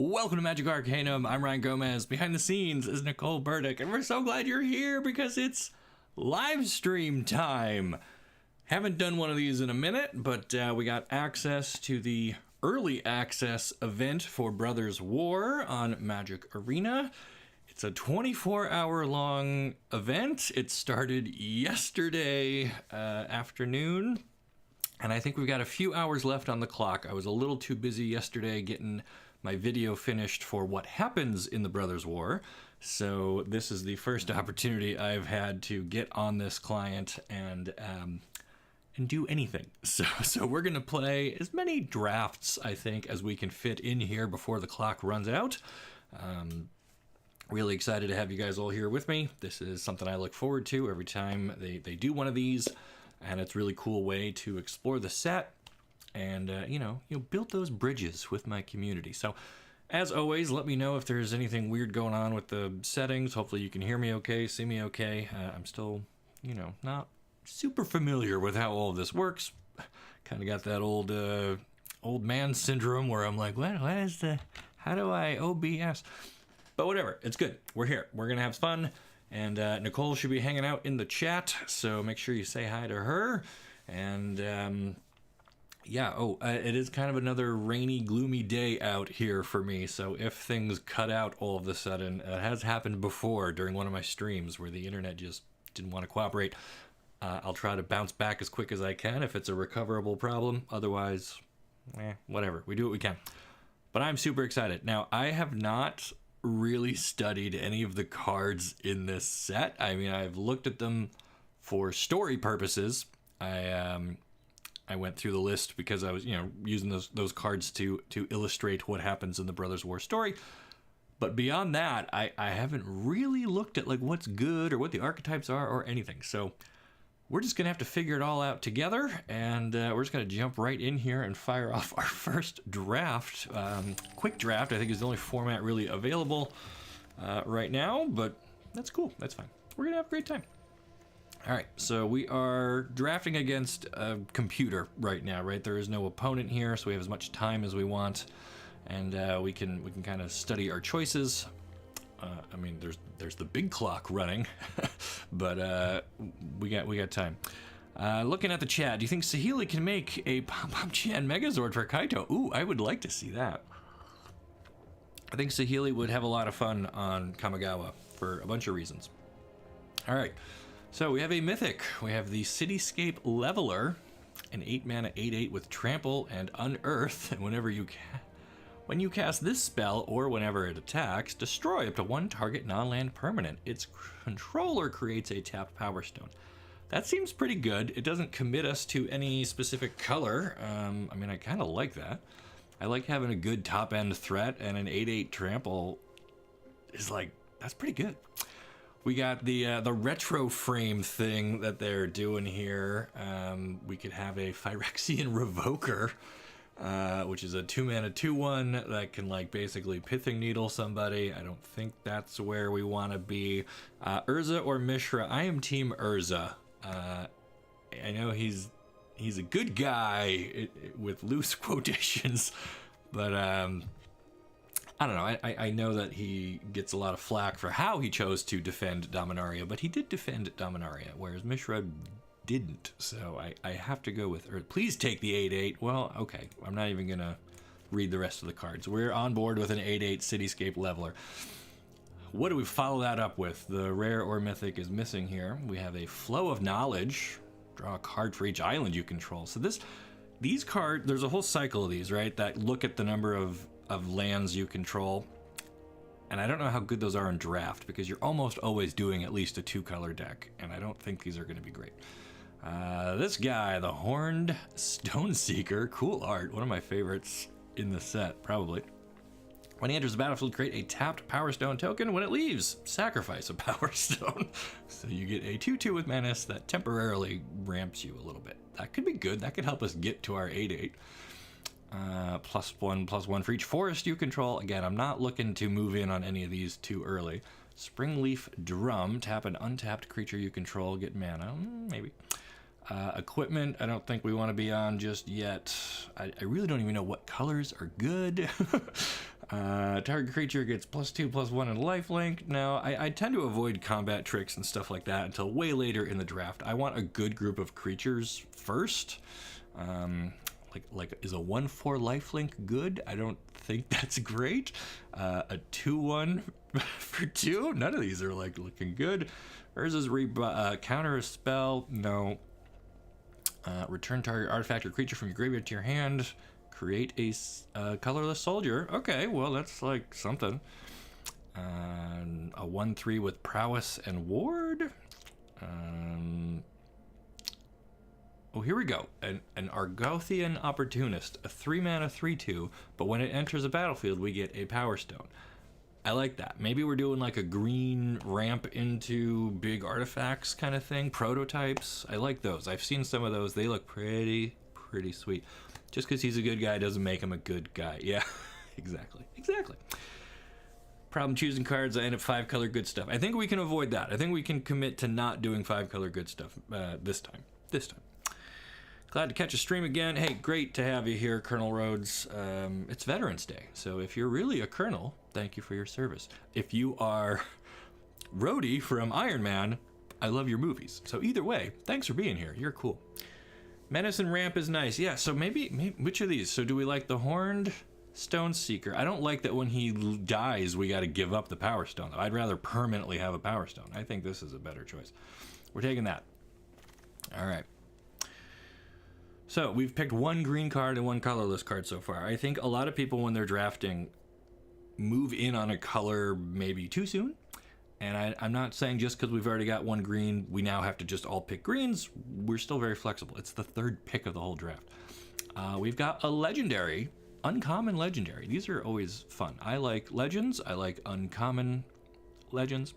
Welcome to Magic Arcanum. I'm Ryan Gomez. Behind the scenes is Nicole Burdick, and we're so glad you're here because it's live stream time. Haven't done one of these in a minute, but we got access to the early access event for Brothers War on Magic Arena. It's a 24-hour long event. It started yesterday afternoon, and I think we've got a few hours left on the clock. I was a little too busy yesterday getting my video finished for what happens in the Brothers War, so this is the first opportunity I've had to get on this client and do anything. So we're gonna play as many drafts, I think, as we can fit in here before the clock runs out. Really excited to have you guys all here with me. This is something I look forward to every time they do one of these, and it's a really cool way to explore the set and build those bridges with my community. So as always, let me know if there's anything weird going on with the settings. Hopefully you can hear me okay, see me okay. I'm still not super familiar with how all of this works. Kind of got that old man syndrome where I'm like, how do I OBS? But whatever, it's good. We're here. We're gonna have fun, and Nicole should be hanging out in the chat, so make sure you say hi to her. And it is kind of another rainy, gloomy day out here for me, so if things cut out all of a sudden, it has happened before during one of my streams where the internet just didn't want to cooperate. I'll try to bounce back as quick as I can if it's a recoverable problem. Otherwise, whatever. We do what we can. But I'm super excited. Now, I have not really studied any of the cards in this set. I mean, I've looked at them for story purposes. I went through the list because I was, using those cards to illustrate what happens in the Brothers War story. But beyond that, I haven't really looked at like what's good or what the archetypes are or anything. So we're just gonna have to figure it all out together, and we're just gonna jump right in here and fire off our first draft. Quick draft, I think, is the only format really available right now, but that's cool, that's fine. We're gonna have a great time. All right, so we are drafting against a computer right now, right? There is no opponent here, so we have as much time as we want, and we can kind of study our choices. I mean, there's the big clock running, but we got time. Looking at the chat, do you think Saheeli can make a Pom-Pom-Chan Megazord for Kaito? Ooh, I would like to see that. I think Saheeli would have a lot of fun on Kamigawa for a bunch of reasons. All right, so we have a mythic. We have the Cityscape Leveler, an 8-mana 8/8 with Trample and Unearth, and when you cast this spell, or whenever it attacks, destroy up to one target non-land permanent. Its controller creates a tapped Power Stone. That seems pretty good. It doesn't commit us to any specific color. I mean, I kind of like that. I like having a good top-end threat, and an 8/8 trample is like, that's pretty good. We got the retro frame thing that they're doing here. We could have a Phyrexian Revoker, which is a 2-mana 2/1 that can like basically Pithing Needle somebody. I don't think that's where we want to be. Urza or Mishra? I am team Urza. I know he's a good guy with loose quotations, but I don't know. I know that he gets a lot of flack for how he chose to defend Dominaria, but he did defend Dominaria, whereas Mishra didn't, so I have to go with Earth. Please take the 8/8. Well, okay, I'm not even gonna read the rest of the cards. We're on board with an 8/8 Cityscape Leveler. What do we follow that up with? The rare or mythic is missing here. We have a Flow of Knowledge. Draw a card for each island you control. So these cards, there's a whole cycle of these, right, that look at the number of lands you control. And I don't know how good those are in draft, because you're almost always doing at least a 2-color deck, and I don't think these are gonna be great. This guy, the Horned Stoneseeker, cool art, one of my favorites in the set, probably. When he enters the battlefield, create a tapped Power Stone token. When it leaves, sacrifice a Power Stone. So you get a 2/2 with Menace that temporarily ramps you a little bit. That could be good, that could help us get to our 8/8. +1/+1 for each forest you control. Again, I'm not looking to move in on any of these too early. Springleaf Drum, tap an untapped creature you control, get mana, maybe. Equipment, I don't think we want to be on just yet. I really don't even know what colors are good. Target creature gets +2/+1 in lifelink. Now, I tend to avoid combat tricks and stuff like that until way later in the draft. I want a good group of creatures first. Is a 1/4 lifelink good? I don't think that's great. A 2/1 for 2? None of these are like looking good. Urza's counter a spell. No. Return target artifact or creature from your graveyard to your hand. Create a colorless soldier. Okay, well, that's like something. A 1/3 with prowess and ward. Oh, here we go. An Argothian Opportunist. A 3-mana 3/2, but when it enters a battlefield, we get a Power Stone. I like that. Maybe we're doing like a green ramp into big artifacts kind of thing. Prototypes. I like those. I've seen some of those. They look pretty sweet. Just because he's a good guy doesn't make him a good guy. Yeah, exactly. Problem choosing cards. I end up 5-color good stuff. I think we can avoid that. I think we can commit to not doing 5-color good stuff this time. Glad to catch a stream again. Hey, great to have you here, Colonel Rhodes. It's Veterans Day, so if you're really a colonel, thank you for your service. If you are Rhodey from Iron Man, I love your movies. So either way, thanks for being here. You're cool. Medicine Ramp is nice. Yeah, so maybe which of these? So do we like the Horned Stone Seeker? I don't like that when he dies, we got to give up the Power Stone. I'd rather permanently have a Power Stone. I think this is a better choice. We're taking that. All right. So we've picked one green card and one colorless card so far. I think a lot of people, when they're drafting, move in on a color maybe too soon. And I'm not saying just because we've already got one green, we now have to just all pick greens. We're still very flexible. It's the third pick of the whole draft. We've got a legendary, uncommon legendary. These are always fun. I like legends. I like uncommon legends.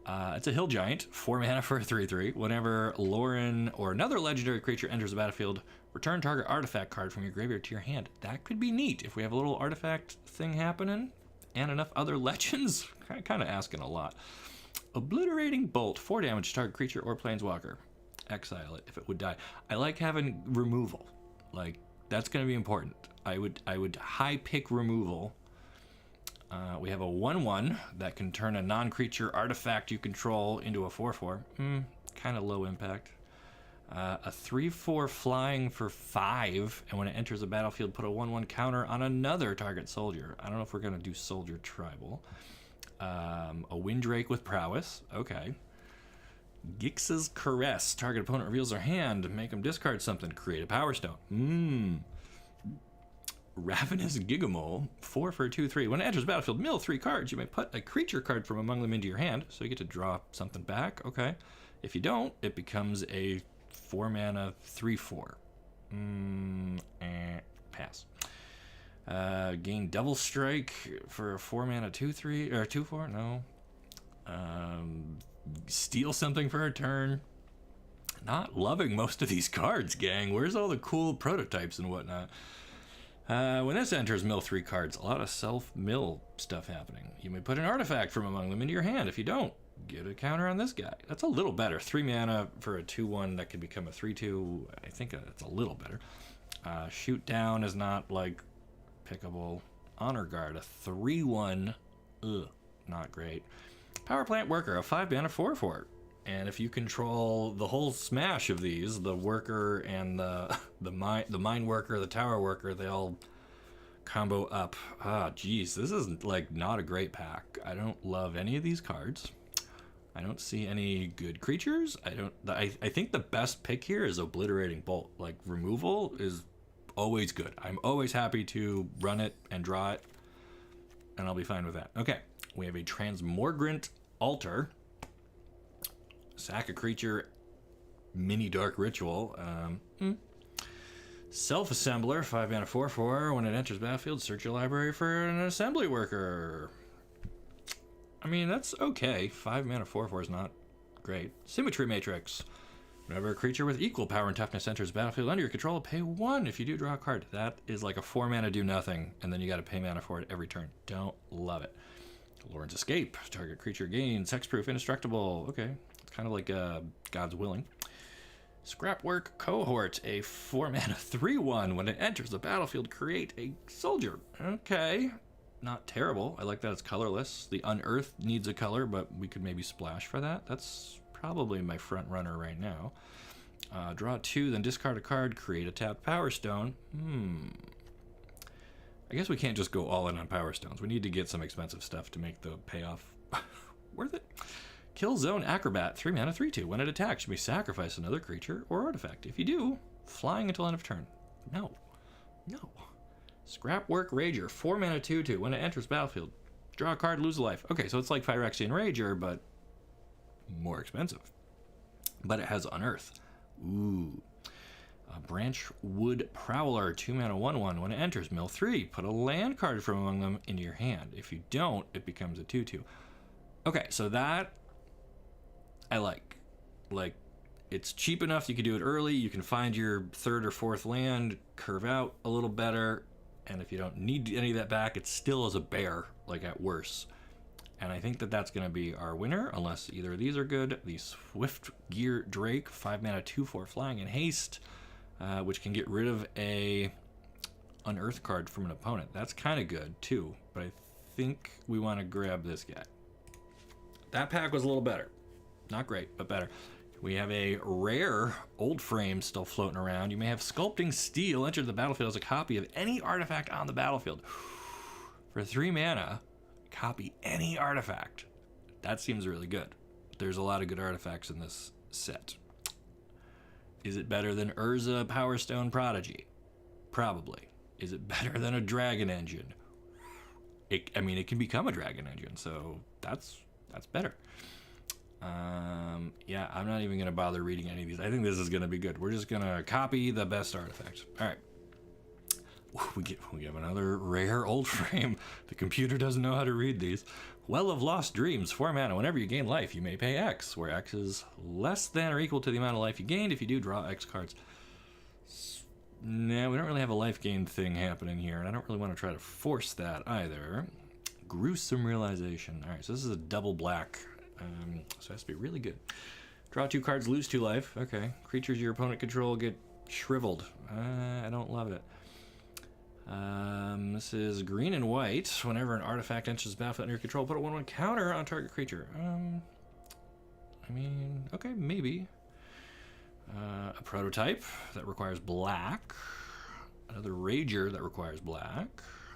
It's a hill giant, 4 mana for a 3/3. Whenever Lauren or another legendary creature enters the battlefield, return target artifact card from your graveyard to your hand. That could be neat if we have a little artifact thing happening and enough other legends. Kind of asking a lot. Obliterating Bolt, 4 damage to target creature or planeswalker. Exile it if it would die. I like having removal. Like, that's going to be important. I would high pick removal. We have a 1/1 that can turn a non-creature artifact you control into a 4/4. Kind of low impact. A 3/4 flying for 5, and when it enters the battlefield, put a 1/1 counter on another target soldier. I don't know if we're going to do soldier tribal. A Windrake with prowess. Okay. Gix's Caress. Target opponent reveals their hand. Make them discard something. Create a Power Stone. Ravenous Gigamole, 4 for a 2/3. When it enters the battlefield, mill 3 cards. You may put a creature card from among them into your hand, so you get to draw something back. Okay. If you don't, it becomes a 4 mana 3/4. Pass. Gain Double Strike for a 4 mana 2/3 or 2/4. No. Steal something for a turn. Not loving most of these cards, gang. Where's all the cool prototypes and whatnot? When this enters, mill 3 cards. A lot of self-mill stuff happening. You may put an artifact from among them into your hand. If you don't, get a counter on this guy. That's a little better. 3 mana for a 2/1 that could become a 3/2. I think that's a little better. Shoot down is not like pickable. Honor Guard, a 3/1. Not great. Power Plant Worker, a 5 mana 4/4. And if you control the whole smash of these, the worker and the mine worker, the tower worker, they all combo up. Geez, this is like not a great pack. I don't love any of these cards. I don't see any good creatures. I think the best pick here is Obliterating Bolt. Like, removal is always good. I'm always happy to run it and draw it, and I'll be fine with that. Okay, we have a Transmogrant Altar. Sack a creature, mini Dark Ritual. Self-Assembler, 5 mana 4/4. When it enters battlefield, search your library for an assembly worker. I mean, that's okay. 5 mana 4/4 is not great. Symmetry Matrix. Whenever a creature with equal power and toughness enters battlefield under your control, pay 1 if you do draw a card. That is like a 4 mana do nothing, and then you got to pay mana for it every turn. Don't love it. Lord's Escape. Target creature gains hexproof, indestructible. Okay. Kind of like God's Willing. Scrapwork Cohort, a 4 mana 3/1. When it enters the battlefield, create a soldier. Okay. not terrible. I like that it's colorless. The Unearthed needs a color, but we could maybe splash for that. That's probably my front runner right now. Draw 2, then discard a card, create a tapped Power Stone. I guess we can't just go all in on Power Stones. We need to get some expensive stuff to make the payoff worth it. Kill Zone Acrobat, 3 mana, 3/2. When it attacks, you may sacrifice another creature or artifact. If you do, flying until end of turn. No. Scrapwork Rager, 4 mana, 2/2. When it enters battlefield, draw a card, lose a life. Okay, so it's like Phyrexian Rager, but more expensive. But it has Unearth. Ooh. Branchwood Prowler, 2 mana, 1/1. When it enters, mill 3. Put a land card from among them into your hand. If you don't, it becomes a 2/2. Okay, so that I like. Like, it's cheap enough you can do it early. You can find your 3rd or 4th land, curve out a little better, and if you don't need any of that back, it still is a bear, like at worst. And I think that that's going to be our winner, unless either of these are good. The Swiftgear Drake, 5 mana, 2/4 flying and haste, which can get rid of a Unearthed card from an opponent. That's kind of good too, but I think we want to grab this guy. That pack was a little better. Not great, but better. We have a rare Old Frame still floating around. You may have Sculpting Steel enter the battlefield as a copy of any artifact on the battlefield. For 3 mana, copy any artifact. That seems really good. There's a lot of good artifacts in this set. Is it better than Urza Power Stone Prodigy? Probably. Is it better than a Dragon Engine? It can become a Dragon Engine, so that's better. Yeah, I'm not even going to bother reading any of these. I think this is going to be good. We're just going to copy the best artifacts. All right. We have another rare Old Frame. The computer doesn't know how to read these. Well of Lost Dreams, 4 mana. Whenever you gain life, you may pay X, where X is less than or equal to the amount of life you gained. If you do, draw X cards. Nah, we don't really have a life gain thing happening here, and I don't really want to try to force that either. Gruesome Realization. All right, so this is a double black. So it has to be really good. Draw 2 cards, lose 2 life. Okay. Creatures your opponent control get shriveled. I don't love it. This is green and white. Whenever an artifact enters the battlefield under your control, put a 1/1 counter on target creature. Okay, maybe. A prototype that requires black. Another Rager that requires black.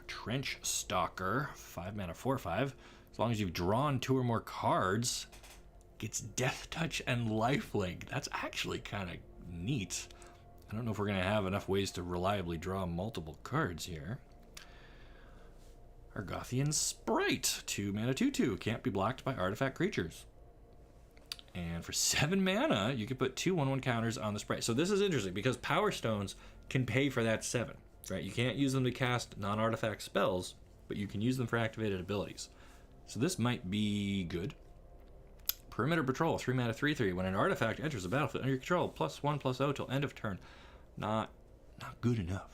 Trench Stalker, 5 mana, 4/5. As long as you've drawn 2 or more cards, gets Death Touch and Lifelink. That's actually kind of neat. I don't know if we're going to have enough ways to reliably draw multiple cards here. Argothian Sprite, 2 mana, 2/2. Can't be blocked by artifact creatures. And for 7 mana, you can put 2 1/1 counters on the Sprite. So this is interesting because Power Stones can pay for that 7. Right? You can't use them to cast non-artifact spells, but you can use them for activated abilities. So this might be good. Perimeter Patrol, 3 mana, 3/3. When an artifact enters the battlefield under your control, +1/+0 till end of turn. Not good enough.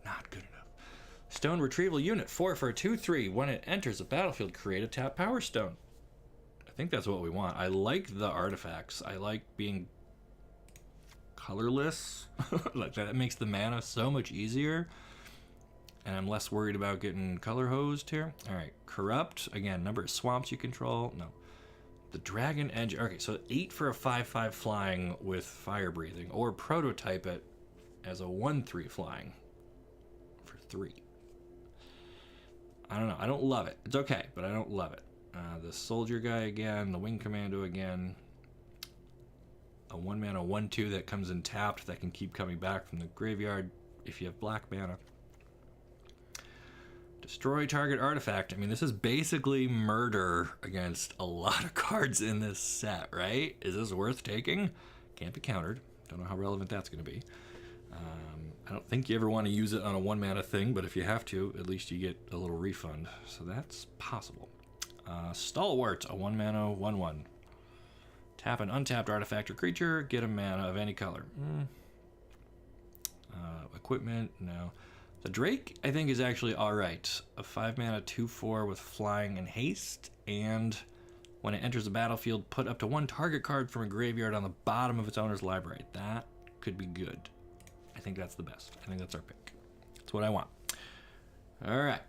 Not good enough. Stone Retrieval Unit, 4 for a 2/3. When it enters the battlefield, create a tap Power Stone. I think that's what we want. I like the artifacts. I like being colorless. Like that makes the mana so much easier. And I'm less worried about getting color hosed here. All right, Corrupt. Again, number of swamps you control. No. The Dragon Edge. Okay, so 8 for a 5/5 flying with fire breathing. Or prototype it as a 1/3 flying for 3. I don't know. I don't love it. It's okay, but I don't love it. The Soldier guy again. The Wing Commando again. A 1 mana 1/2 that comes in tapped that can keep coming back from the graveyard if you have black mana. Destroy target artifact. I mean, this is basically murder against a lot of cards in this set, right? Is this worth taking? Can't be countered. Don't know how relevant that's going to be. I don't think you ever want to use it on a 1 mana thing, but if you have to, at least you get a little refund. So that's possible. Stalwart, a 1 mana 1/1. Tap an untapped artifact or creature, get a mana of any color. Equipment, no. The Drake, I think, is actually alright. A 5 mana 2/4 with flying and haste, and when it enters the battlefield, put up to 1 target card from a graveyard on the bottom of its owner's library. That could be good. I think that's the best. I think that's our pick. That's what I want. Alright.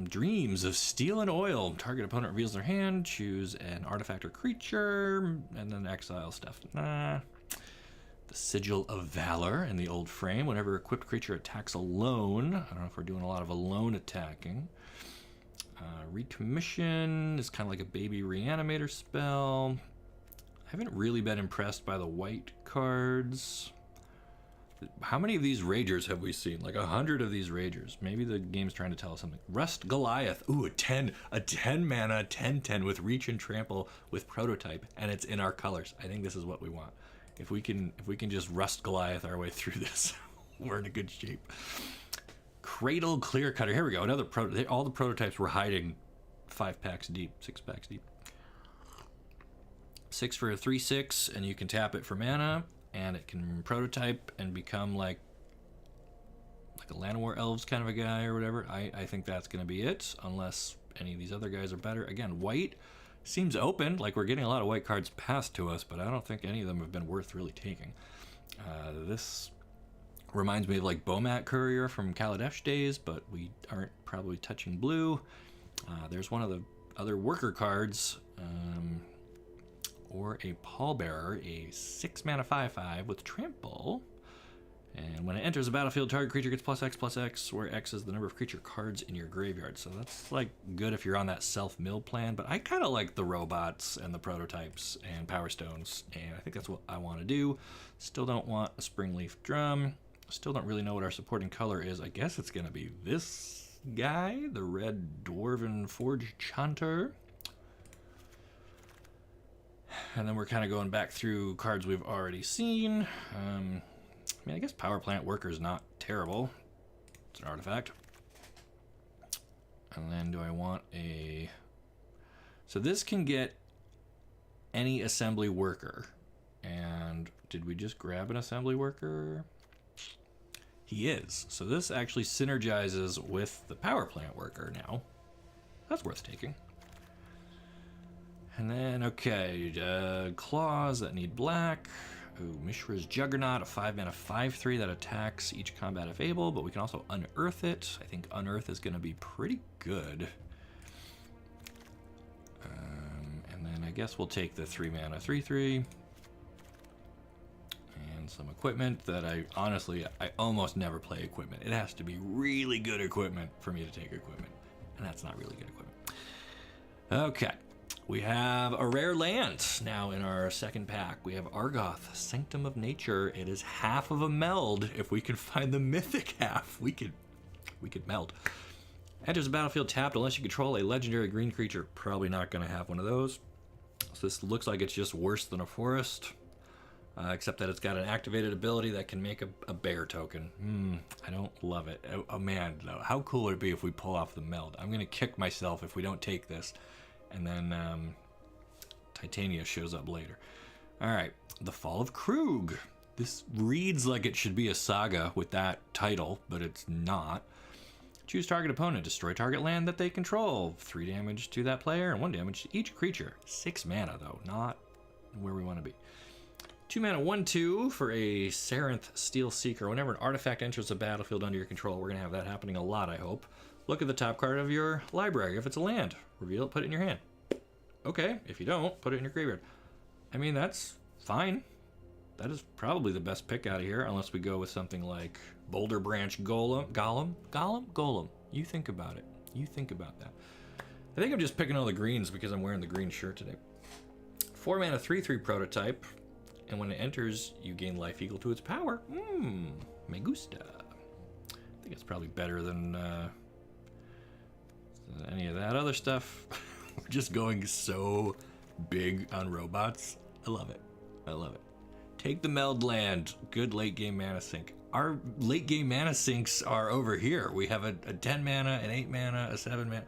Dreams of Steel and Oil. Target opponent reveals their hand, choose an artifact or creature, and then exile stuff. Nah. The Sigil of Valor in the old frame. Whenever equipped creature attacks alone. I don't know if we're doing a lot of alone attacking. Recommission is kind of like a baby reanimator spell. I haven't really been impressed by the white cards. How many of these Ragers have we seen? Like 100 of these Ragers. Maybe the game's trying to tell us something. Rust Goliath. Ooh, a 10 mana, 10/10 with reach and trample with prototype, and it's in our colors. I think this is what we want. If we can just Rust Goliath our way through this, we're in a good shape. Cradle Clear Cutter. Here we go. Another all the prototypes were hiding 5 packs deep, 6 packs deep. 6 for a 3/6, and you can tap it for mana. And it can prototype and become like a Llanowar Elves kind of a guy or whatever. I think that's going to be it, unless any of these other guys are better. Again, white seems open, like we're getting a lot of white cards passed to us, but I don't think any of them have been worth really taking. This reminds me of like Bomat Courier from Kaladesh days, but we aren't probably touching blue. There's one of the other worker cards. Or a Pallbearer, a 6 mana 5/5 with trample. And when it enters the battlefield, target creature gets +X/+X, where X is the number of creature cards in your graveyard. So that's like good if you're on that self-mill plan, but I kind of like the robots and the prototypes and Power Stones, and I think that's what I want to do. Still don't want a Springleaf Drum. Still don't really know what our supporting color is. I guess it's going to be this guy, the red Dwarven Forge Chanter. And then we're kind of going back through cards we've already seen. I mean, I guess Power Plant Worker is not terrible. It's an artifact. And then do I want a... So this can get any assembly worker. And did we just grab an assembly worker? He is. So this actually synergizes with the Power Plant Worker now. That's worth taking. And then, okay, claws that need black. Ooh, Mishra's Juggernaut, a 5 mana 5/3 that attacks each combat if able, but we can also unearth it. I think unearth is going to be pretty good. And then I guess we'll take the 3 mana 3/3. And some equipment that I almost never play equipment. It has to be really good equipment for me to take equipment. And that's not really good equipment. Okay. We have a rare land now in our second pack. We have Argoth, Sanctum of Nature. It is half of a meld. If we can find the mythic half, we could meld. Enters the battlefield tapped unless you control a legendary green creature. Probably not going to have one of those. So this looks like it's just worse than a forest, except that it's got an activated ability that can make a bear token. I don't love it. Oh man, though, how cool would it be if we pull off the meld? I'm going to kick myself if we don't take this. And then Titania shows up later. All right, The Fall of Krug. This reads like it should be a saga with that title, but it's not. Choose target opponent, destroy target land that they control. 3 damage to that player and 1 damage to each creature. 6 mana though, not where we want to be. 2 mana 1/2 for a Sarenth Steel Seeker. Whenever an artifact enters the battlefield under your control, we're going to have that happening a lot, I hope. Look at the top card of your library. If it's a land, reveal it, put it in your hand. Okay, if you don't, put it in your graveyard. I mean, that's fine. That is probably the best pick out of here, unless we go with something like Boulder Branch Golem. You think about it. You think about that. I think I'm just picking all the greens because I'm wearing the green shirt today. 4 mana 3/3 prototype, and when it enters, you gain life equal to its power. Me gusta. I think it's probably better than any of that other stuff. We're just going so big on robots. I love it. I love it. Take the meld land. Good late game mana sink. Our late game mana sinks are over here. We have a 10 mana, an 8 mana, a 7 mana.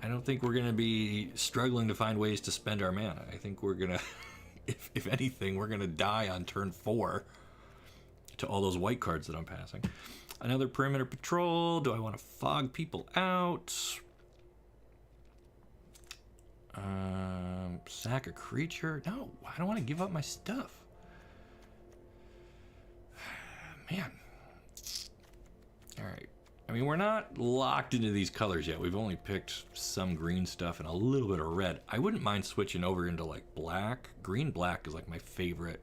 I don't think we're going to be struggling to find ways to spend our mana. I think we're going to, if anything, we're going to die on turn 4 to all those white cards that I'm passing. Another perimeter patrol. Do I want to fog people out? Sack a creature? No, I don't want to give up my stuff. Man. All right. I mean, we're not locked into these colors yet. We've only picked some green stuff and a little bit of red. I wouldn't mind switching over into like black. Green-black is like my favorite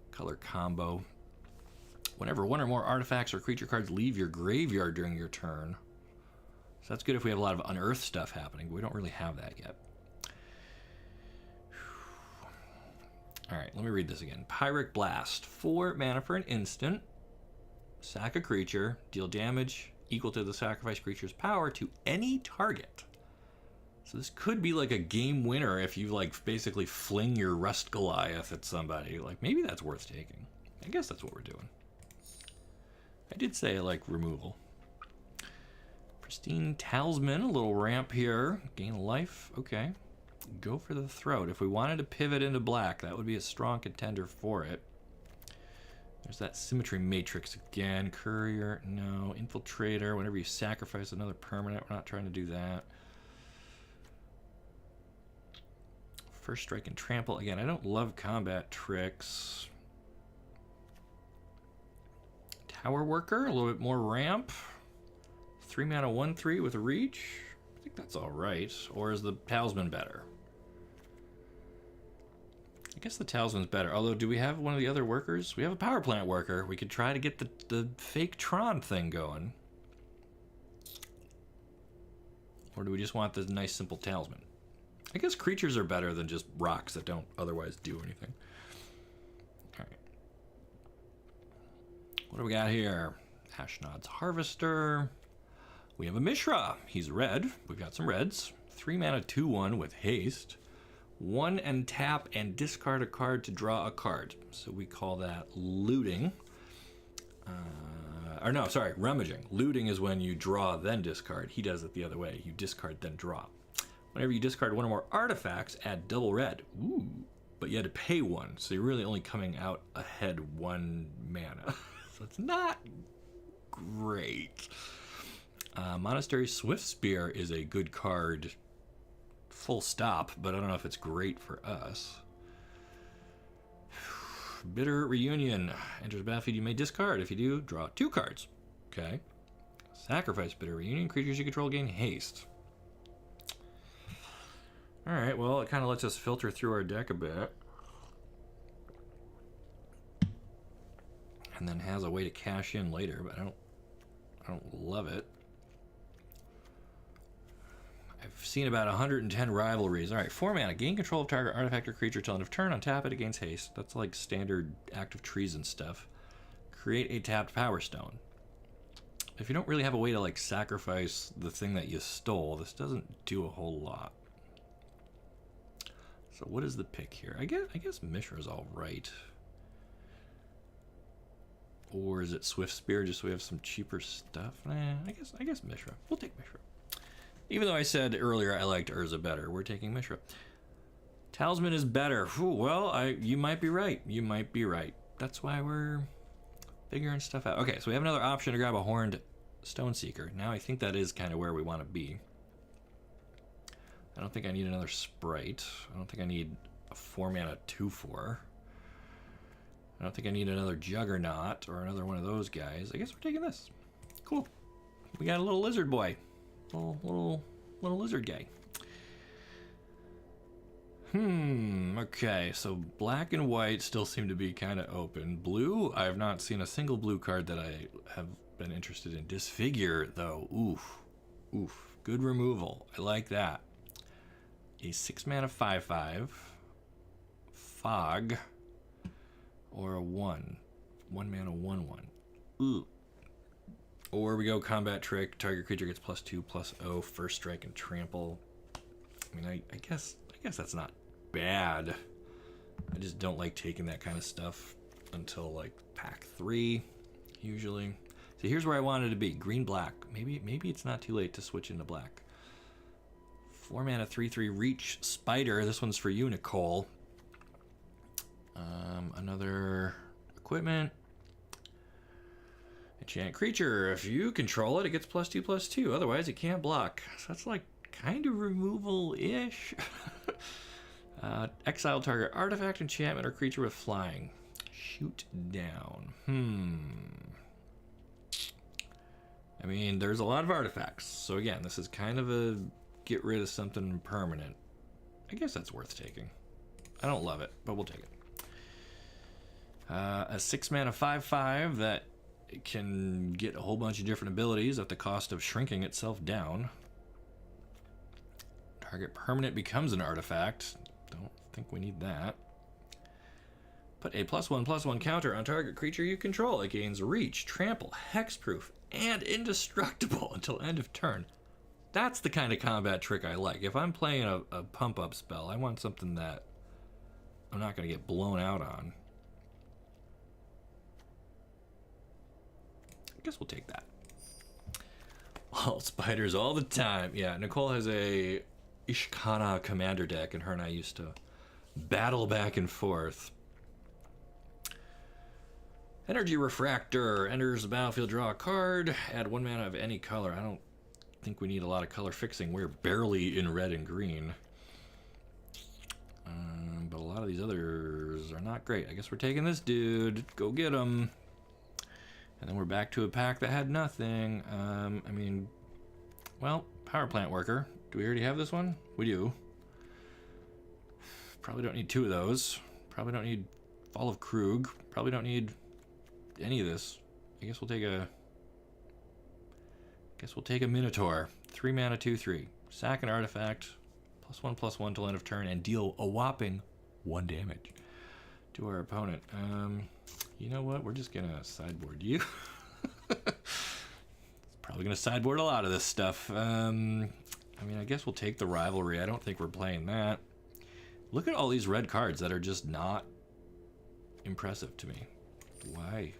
color combo. Whenever one or more artifacts or creature cards leave your graveyard during your turn. So that's good if we have a lot of unearthed stuff happening, but we don't really have that yet. Alright, let me read this again. Pyrrhic Blast. 4 mana for an instant. Sack a creature. Deal damage equal to the sacrificed creature's power to any target. So this could be like a game winner if you like basically fling your Rust Goliath at somebody. Like maybe that's worth taking. I guess that's what we're doing. I did say I like removal. Pristine Talisman, a little ramp here. Gain life, okay. Go for the throat. If we wanted to pivot into black, that would be a strong contender for it. There's that Symmetry Matrix again. Courier, no. Infiltrator, whenever you sacrifice another permanent, we're not trying to do that. First Strike and Trample. Again, I don't love combat tricks. Tower Worker, a little bit more ramp. 3 mana 1/3 with a reach. I think that's alright. Or is the Talisman better? I guess the Talisman's better. Although, do we have one of the other workers? We have a Power Plant worker. We could try to get the fake Tron thing going. Or do we just want the nice simple Talisman? I guess creatures are better than just rocks that don't otherwise do anything. Alright. What do we got here? Ashnod's Harvester. We have a Mishra. He's red. We've got some reds. 3 mana 2/1 with haste. 1 and tap and discard a card to draw a card. So we call that looting. Or no, sorry, rummaging. Looting is when you draw then discard. He does it the other way. You discard then draw. Whenever you discard one or more artifacts, add double red. Ooh. But you had to pay 1, so you're really only coming out ahead 1 mana. So it's not great. Monastery Swiftspear is a good card, full stop, but I don't know if it's great for us. Bitter Reunion. Enters the battlefield, you may discard. If you do, draw 2 cards. Okay. Sacrifice Bitter Reunion. Creatures you control gain haste. Alright, well, it kind of lets us filter through our deck a bit. And then has a way to cash in later, but I don't love it. I've seen about 110 rivalries. Alright, 4 mana. Gain control of target artifact or creature till end of turn. Untap it, it gains haste. That's like standard Act of Treason stuff. Create a tapped Power Stone. If you don't really have a way to like sacrifice the thing that you stole, this doesn't do a whole lot. So what is the pick here? I guess Mishra's alright. Or is it Swiftspear just so we have some cheaper stuff? Nah, I guess Mishra. We'll take Mishra. Even though I said earlier I liked Urza better, we're taking Mishra. Talisman is better. Whew, well, you might be right. You might be right. That's why we're figuring stuff out. Okay, so we have another option to grab a Horned Stoneseeker. Now I think that is kind of where we want to be. I don't think I need another Sprite. I don't think I need a 4 mana 2/4. I don't think I need another Juggernaut or another one of those guys. I guess we're taking this. Cool. We got a little lizard boy. Little lizard guy. Okay, so black and white still seem to be kind of open. Blue, I have not seen a single blue card that I have been interested in. Disfigure, though. Oof. Good removal. I like that. A 6 mana 5/5. Fog. Or a 1 mana 1/1. Ooh. Or we go combat trick, target creature gets +2/+0, first strike and trample. I mean, I guess that's not bad. I just don't like taking that kind of stuff until like pack 3, usually. So here's where I wanted to be, green-black. Maybe it's not too late to switch into black. 4 mana 3/3 reach spider. This one's for you, Nicole. Another equipment. Enchant creature. If you control it, it gets +2/+2. Otherwise, it can't block. So that's like kind of removal-ish. Exile target artifact, enchantment, or creature with flying. Shoot down. I mean, there's a lot of artifacts. So again, this is kind of a get rid of something permanent. I guess that's worth taking. I don't love it, but we'll take it. A 6-mana 5/5 that can get a whole bunch of different abilities at the cost of shrinking itself down. Target permanent becomes an artifact. Don't think we need that. Put a +1/+1 counter on target creature you control. It gains reach, trample, hexproof, and indestructible until end of turn. That's the kind of combat trick I like. If I'm playing a pump-up spell, I want something that I'm not going to get blown out on. I guess we'll take that. All spiders all the time. Yeah, Nicole has a Ishkana commander deck, and her and I used to battle back and forth. Energy Refractor. Enters the battlefield, draw a card, add 1 mana of any color. I don't think we need a lot of color fixing. We're barely in red and green. But a lot of these others are not great. I guess we're taking this dude. Go get him. And then we're back to a pack that had nothing. I mean, well, Power Plant Worker. Do we already have this one? We do. Probably don't need 2 of those. Probably don't need Fall of Krug. Probably don't need any of this. I guess we'll take a Minotaur. 3 mana, 2/3. Sack an artifact. +1/+1 till end of turn and deal a whopping 1 damage to our opponent. You know what? We're just gonna sideboard you. Probably gonna sideboard a lot of this stuff. I mean, I guess we'll take the Rivalry. I don't think we're playing that. Look at all these red cards that are just not impressive to me. Why?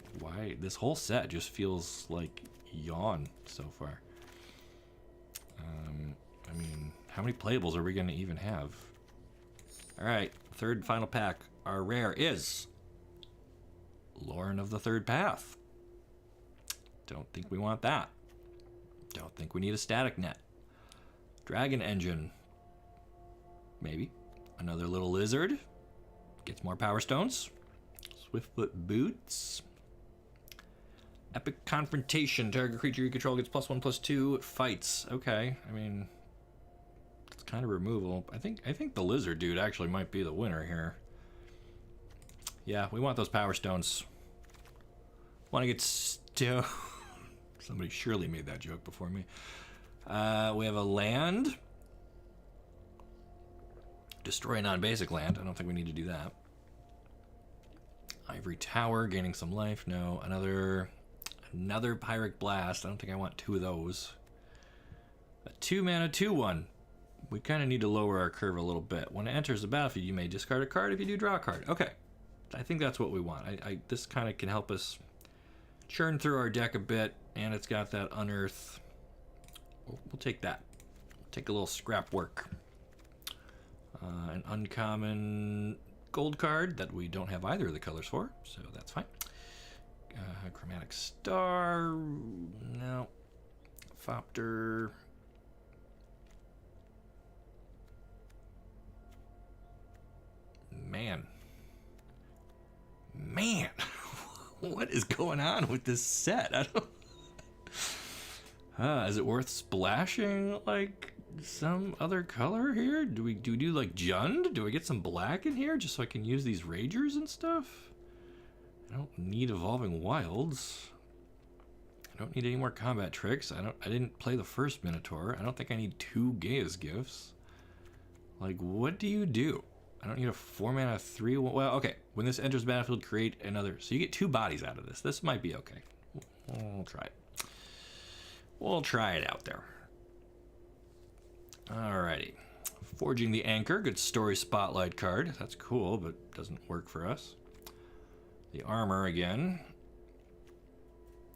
This whole set just feels like yawn so far. I mean, how many playables are we gonna even have? All right, third final pack. Our rare is Lorn of the Third Path. Don't think we want that. Don't think we need a Static Net. Dragon Engine. Maybe. Another little lizard. Gets more Power Stones. Swiftfoot Boots. Epic Confrontation. Target creature you control gets +1/+2. Fights. Okay. I mean, it's kind of removal. I think the lizard dude actually might be the winner here. Yeah, we want those Power Stones. Want to get stoned. Somebody surely made that joke before me. We have a land. Destroy non-basic land. I don't think we need to do that. Ivory Tower, gaining some life. No. Another Pyrrhic Blast. I don't think I want 2 of those. A 2 mana 2/1. We kind of need to lower our curve a little bit. When it enters the battlefield, you may discard a card. If you do, draw a card. Okay. I think that's what we want. This kind of can help us churn through our deck a bit, and it's got that unearth. We'll take that. We'll take a little scrap work. An uncommon gold card that we don't have either of the colors for, so that's fine. Chromatic Star. No. Fopter. Man. What is going on with this set? I don't. Is it worth splashing like some other color here? Do we do like Jund? Do I get some black in here just so I can use these Ragers and stuff? I don't need Evolving Wilds. I don't need any more combat tricks. I didn't play the first Minotaur. I don't think I need 2 Gaia's Gifts. Like, what do you do? I don't need a 4 mana 3. Well, okay. When this enters the battlefield, create another. So you get 2 bodies out of this. This might be okay. We'll try it. We'll try it out there. Alrighty. Forging the Anchor. Good story spotlight card. That's cool, but doesn't work for us. The armor again.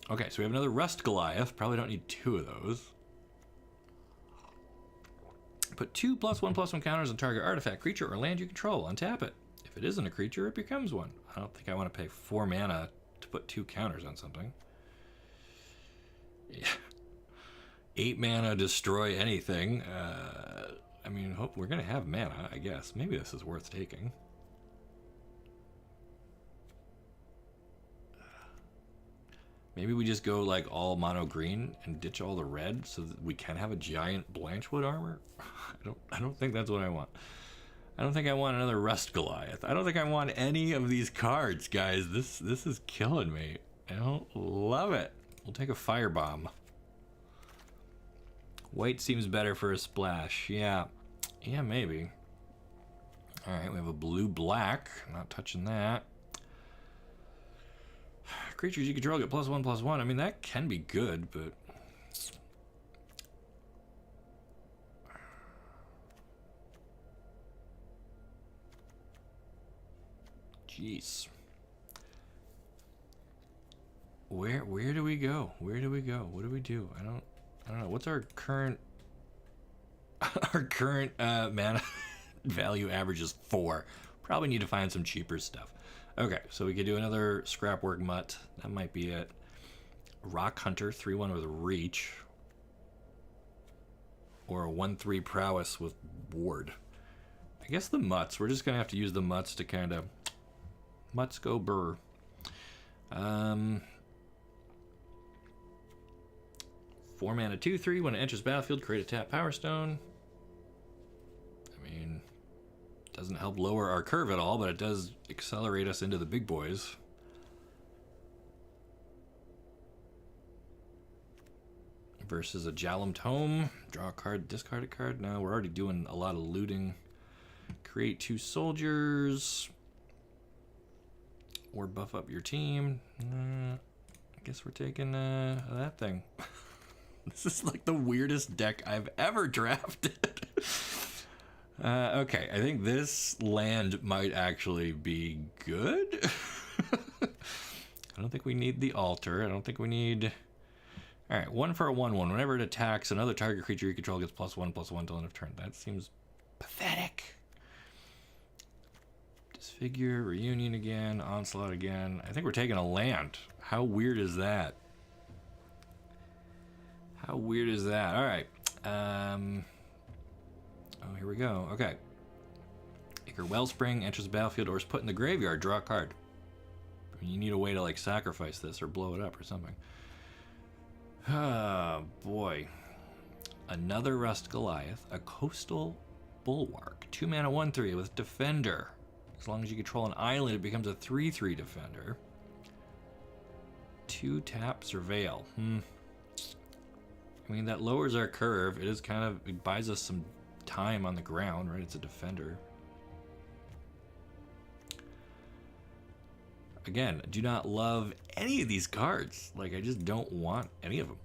Okay, so we have another Rust Goliath. Probably don't need 2 of those. Put 2 +1/+1 counters on target artifact, creature, or land you control. Untap it. If it isn't a creature, it becomes one. I don't think I want to pay 4 mana to put 2 counters on something. Yeah. 8 mana, destroy anything. I mean, we're going to have mana, I guess. Maybe this is worth taking. Maybe we just go like all mono green and ditch all the red so that we can have a giant Blanchwood armor. I don't think that's what I want. I don't think I want another Rust Goliath. I don't think I want any of these cards, guys. This is killing me. I don't love it. We'll take a Firebomb. White seems better for a splash. Yeah, maybe. All right, we have a blue-black. Not touching that. Creatures you control get +1/+1. I mean, that can be good, but... Jeez. Where do we go? Where do we go? What do we do? I don't know. What's our current mana value average is 4. Probably need to find some cheaper stuff. Okay, so we could do another Scrapwork Mutt. That might be it. Rock Hunter, 3/1 with Reach. Or a 1/3 Prowess with Ward. I guess the Mutts. We're just going to have to use the Mutts to kind of... Mutts go burr. 4 mana 2/3. When it enters battlefield, create a tap Power Stone. I mean... Doesn't help lower our curve at all, but it does accelerate us into the big boys. Versus a Jalum Tome. Draw a card, discard a card. No, we're already doing a lot of looting. Create 2 soldiers. Or buff up your team. I guess we're taking that thing. This is like the weirdest deck I've ever drafted. Okay, I think this land might actually be good. I don't think we need the altar. I don't think we need... Alright, 1 for a 1/1. Whenever it attacks, another target creature you control gets +1/+1 till end of turn. That seems pathetic. Disfigure, Reunion again, Onslaught again. I think we're taking a land. How weird is that? How weird is that? Alright. Oh, here we go. Okay. Ichor Wellspring enters the battlefield or is put in the graveyard. Draw a card. You need a way to like sacrifice this or blow it up or something. Oh, boy. Another Rust Goliath. A Coastal Bulwark. 2 mana 1/3 with Defender. As long as you control an island, it becomes a 3/3 Defender. 2 tap Surveil. I mean, that lowers our curve. It is kind of... It buys us some time on the ground, right? It's a defender. Again, I do not love any of these cards. Like, I just don't want any of them.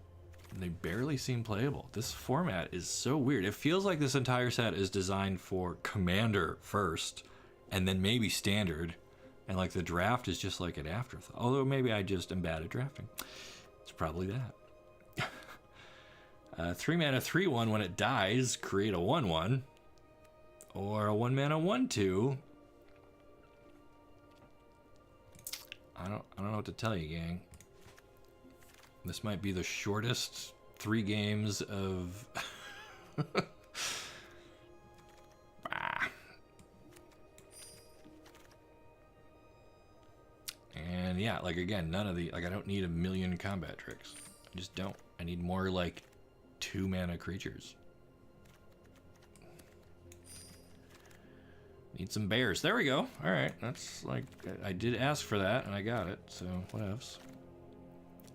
They barely seem playable. This format is so weird. It feels like this entire set is designed for Commander first, and then maybe Standard, and like the draft is just like an afterthought. Although maybe I just am bad at drafting. It's probably that. 3 mana 3/1 when it dies, create a 1/1. Or a 1 mana 1/2. I don't know what to tell you, gang. This might be the shortest 3 games of And yeah, like again, none of the I don't need a million combat tricks. I just don't. I need more like 2 mana creatures. Need some bears. There we go. All right, that's like I did ask for that and I got it. So what else?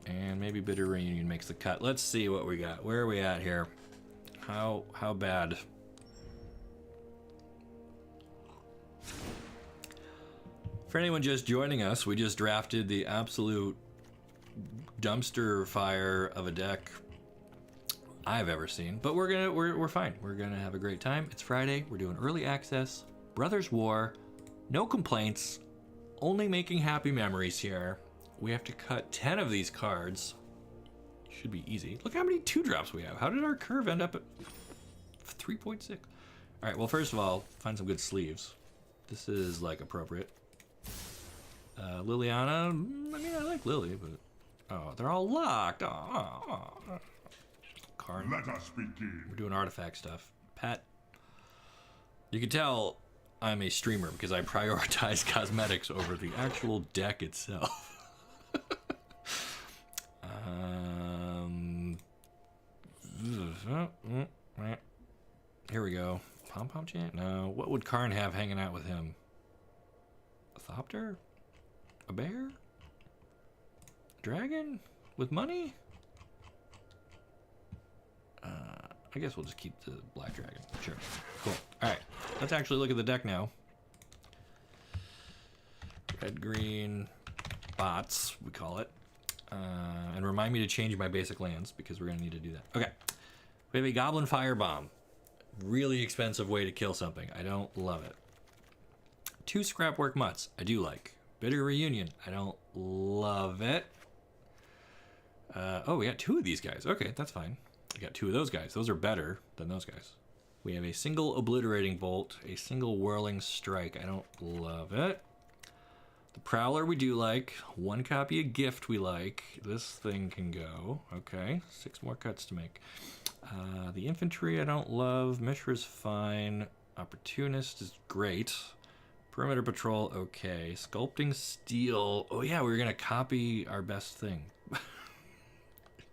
And maybe Bitter Reunion makes the cut. Let's see what we got. Where are we at here? How bad? For anyone just joining us, we just drafted the absolute dumpster fire of a deck I've ever seen. But we're fine. We're gonna have a great time. It's Friday. We're doing early access. Brothers War. No complaints. Only making happy memories here. We have to cut 10 of these cards. Should be easy. Look how many 2-drops we have. How did our curve end up at 3.6? All right, well, first of all, find some good sleeves. This is, like, appropriate. Liliana, I mean, I like Lily, but... Oh, they're all locked. Oh. Karn. Let us begin. We're doing artifact stuff. Pat. You can tell I'm a streamer because I prioritize cosmetics over the actual deck itself. Here we go. Pom-pom chant? No. What would Karn have hanging out with him? A thopter? A bear? A dragon? With money? I guess we'll just keep the black dragon. Sure. Cool. Alright. Let's actually look at the deck now. Red, green, bots, we call it. And remind me to change my basic lands, because we're going to need to do that. Okay. We have a Goblin Firebomb. Really expensive way to kill something. I don't love it. 2 Scrapwork Mutts. I do like. Bitter Reunion. I don't love it. Oh, we got 2 of these guys. Okay, that's fine. We got 2 of those guys. Those are better than those guys. We have a single Obliterating Bolt, a single Whirling Strike. I don't love it. The Prowler we do like. 1 copy of Gift we like. This thing can go. Okay, 6 more cuts to make. The Infantry I don't love. Mishra's fine. Opportunist is great. Perimeter Patrol, okay. Sculpting Steel. Oh yeah, we were going to copy our best thing.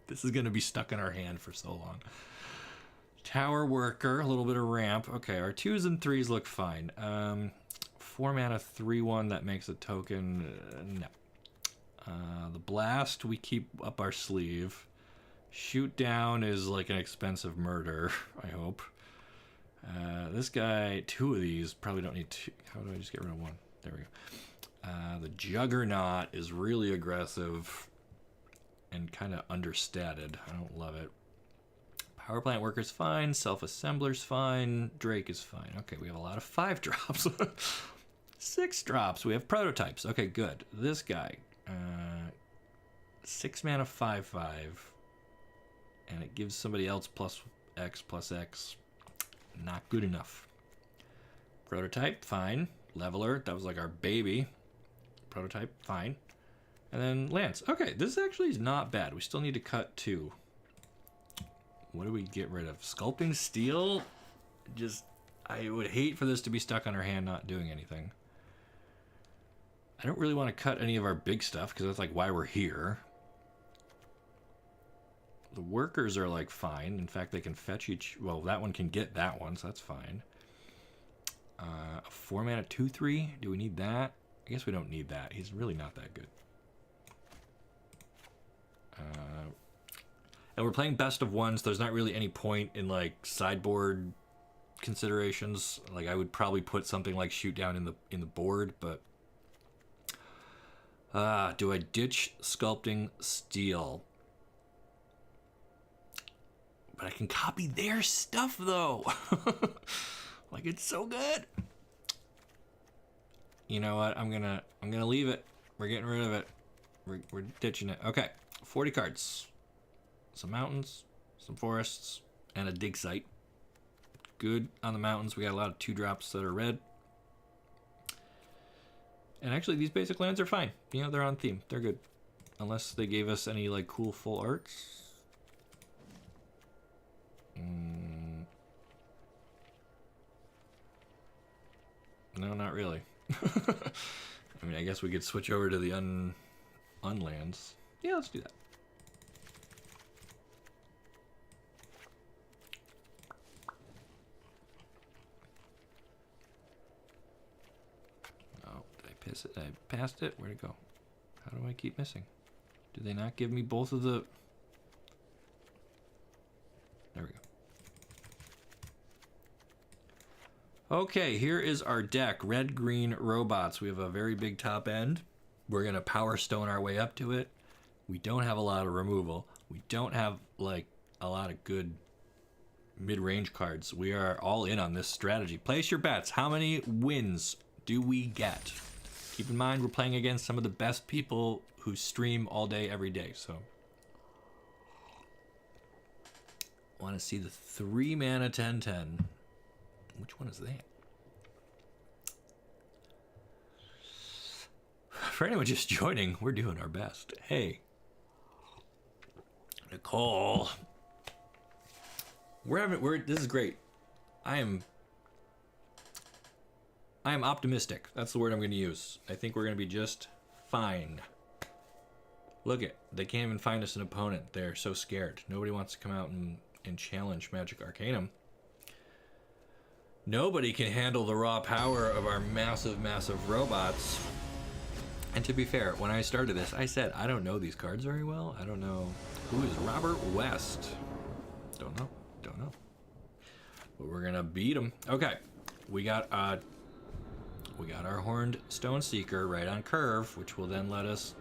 This is going to be stuck in our hand for so long. Tower Worker, a little bit of ramp. Okay, our 2s and 3s look fine. 4 mana 3/1 that makes a token. No. The Blast we keep up our sleeve. Shoot Down is like an expensive murder, I hope. This guy, 2 of these, probably don't need 2. How do I just get rid of 1? There we go. The Juggernaut is really aggressive and kind of understated. I don't love it. Power Plant Worker's fine. Self-Assembler's fine. Drake is fine. Okay, we have a lot of 5 drops. 6 drops. We have Prototypes. Okay, good. This guy. 6 mana 5/5. And it gives somebody else +X. Not good enough. Prototype, fine. Leveler, that was like our baby. Prototype, fine. And then Lance. Okay, this actually is not bad. We still need to cut 2. What do we get rid of? Sculpting Steel? Just, I would hate for this to be stuck on our hand not doing anything. I don't really want to cut any of our big stuff, because that's like why we're here. The workers are like fine. In fact, they can fetch each. Well, that one can get that one, so that's fine. A 4 mana 2/3. Do we need that? I guess we don't need that. He's really not that good. And we're playing best of 1s. There's not really any point in like sideboard considerations. Like I would probably put something like Shoot Down in the board, but do I ditch Sculpting Steel? But I can copy their stuff though. Like it's so good. You know what? I'm gonna leave it. We're getting rid of it. We're ditching it. Okay, 40 cards. Some mountains, some forests, and a dig site. Good on the mountains. We got a lot of 2 drops that are red. And actually, these basic lands are fine. You know, they're on theme. They're good. Unless they gave us any like cool full arts. No, not really. I mean, I guess we could switch over to the unlands. Yeah, let's do that. Oh, did I piss it? I passed it? Where'd it go? How do I keep missing? Do they not give me both of the... There we go. Okay, here is our deck. Red-green robots. We have a very big top end. We're going to Power Stone our way up to it. We don't have a lot of removal. We don't have, like, a lot of good mid-range cards. We are all in on this strategy. Place your bets. How many wins do we get? Keep in mind, we're playing against some of the best people who stream all day, every day, so... Want to see the 3 mana 10/10. Which one is that? For anyone just joining, we're doing our best. Hey, Nicole, this is great. I am optimistic. That's the word I'm going to use. I think we're going to be just fine. Look they can't even find us an opponent. They're so scared. Nobody wants to come out and and challenge Magic Arcanum. Nobody can handle the raw power of our massive robots. And to be fair, when I started this, I said, I don't know these cards very well. I don't know. Who is Robert West? Don't know. But we're gonna beat him. Okay, we got our Horned Stone Seeker right on curve, which will then let us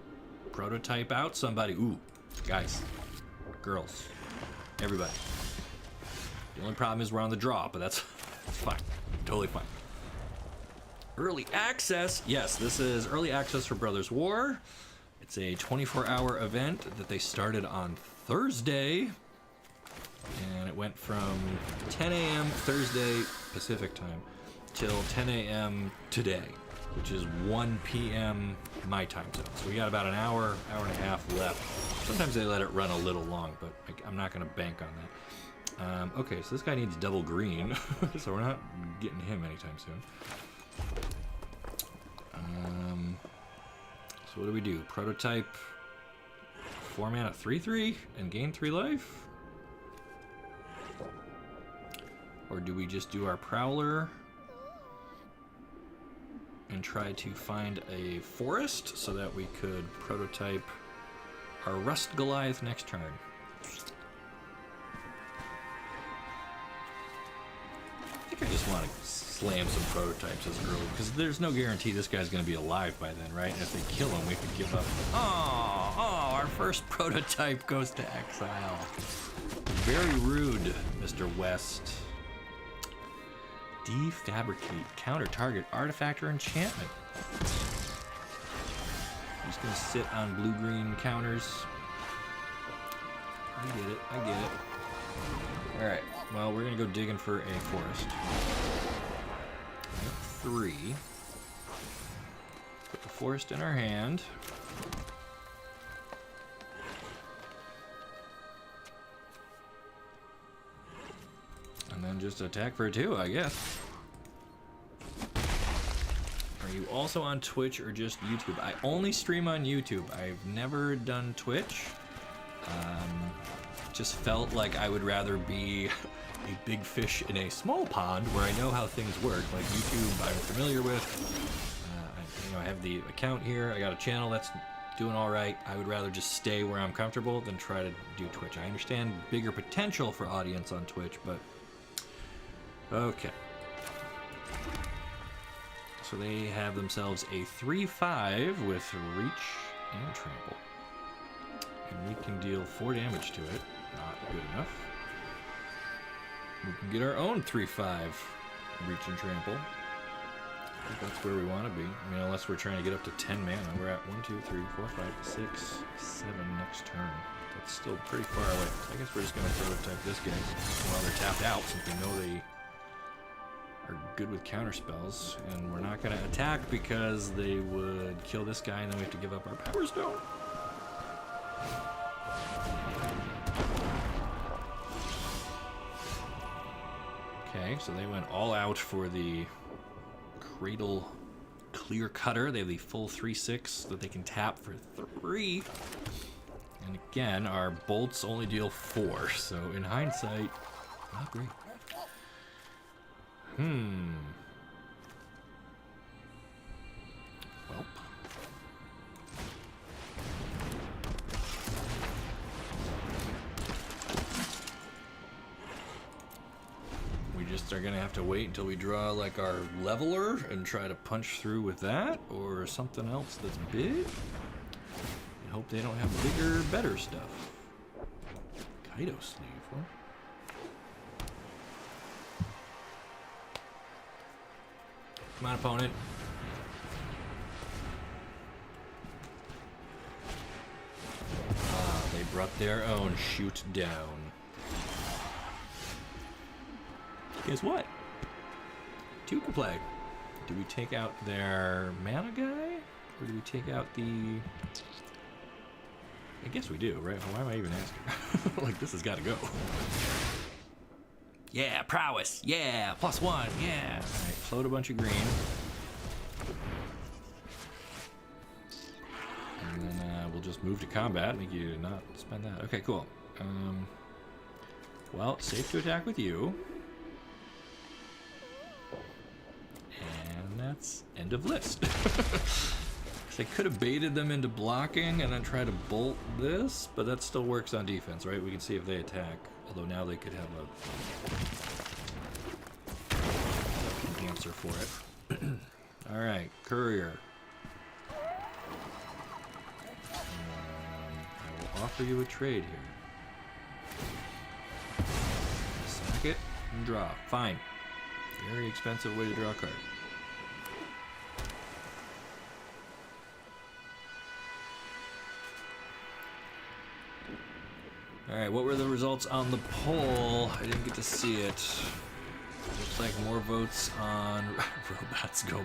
prototype out somebody. Ooh, guys, girls, everybody. The only problem is we're on the draw, but that's fine. Totally fine. Early access. Yes, this is early access for Brothers War. It's a 24-hour event that they started on Thursday. And it went from 10 a.m. Thursday Pacific time till 10 a.m. today, which is 1 p.m. my time zone. So we got about an hour and a half left. Sometimes they let it run a little long, but I'm not going to bank on that. Okay, so this guy needs double green, so we're not getting him anytime soon. So what do we do? Prototype 4 mana 3/3 and gain 3 life? Or do we just do our Prowler and try to find a forest so that we could prototype our Rust Goliath next turn? I think I just want to slam some prototypes as early, because there's no guarantee this guy's going to be alive by then, right? And if they kill him, we could give up. Oh, our first prototype goes to exile. Very rude, Mr. West. Defabricate. Counter target artifact or enchantment. He's going to sit on blue-green counters. I get it. Alright, well, we're going to go digging for a forest. 3. Put the forest in our hand. And then just attack for 2, I guess. Are you also on Twitch or just YouTube? I only stream on YouTube. I've never done Twitch. Just felt like I would rather be a big fish in a small pond where I know how things work. Like YouTube, I'm familiar with. I have the account here. I got a channel that's doing all right. I would rather just stay where I'm comfortable than try to do Twitch. I understand bigger potential for audience on Twitch, but okay. So they have themselves a 3/5 with reach and trample. And we can deal 4 damage to it. Not good enough. We can get our own 3/5 reach and trample. I think that's where we want to be. I mean, unless we're trying to get up to 10 mana. We're at 1, 2, 3, 4, 5, 6, 7 next turn. That's still pretty far away. I guess we're just going to prototype this guy while they're tapped out, since we know they are good with counter spells. And we're not going to attack because they would kill this guy and then we have to give up our Power Stone. Okay, so they went all out for the Cradle Clear Cutter. They have the full 3/6 that they can tap for 3. And again, our bolts only deal 4, so in hindsight, not great. Well. We just are gonna have to wait until we draw like our leveler and try to punch through with that, or something else that's big. I hope they don't have bigger, better stuff. Kaido sleeve, huh? Come on, opponent. Ah, they brought their own shoot down. Guess what? 2 can play. Do we take out their mana guy? Or do we take out the... I guess we do, right? Why am I even asking? Like, this has got to go. Yeah, prowess. Yeah, +1. Yeah. All right, float a bunch of green. And then we'll just move to combat. Make you not spend that. Okay, cool. Well, safe to attack with you. And that's end of list. I could have baited them into blocking and then try to bolt this, but that still works on defense, right? We can see if they attack. Although now they could have an answer for it. Alright, courier. I will offer you a trade here. Sack it and draw. Fine. Very expensive way to draw a card. Alright, what were the results on the poll? I didn't get to see it. Looks like more votes on Robots Go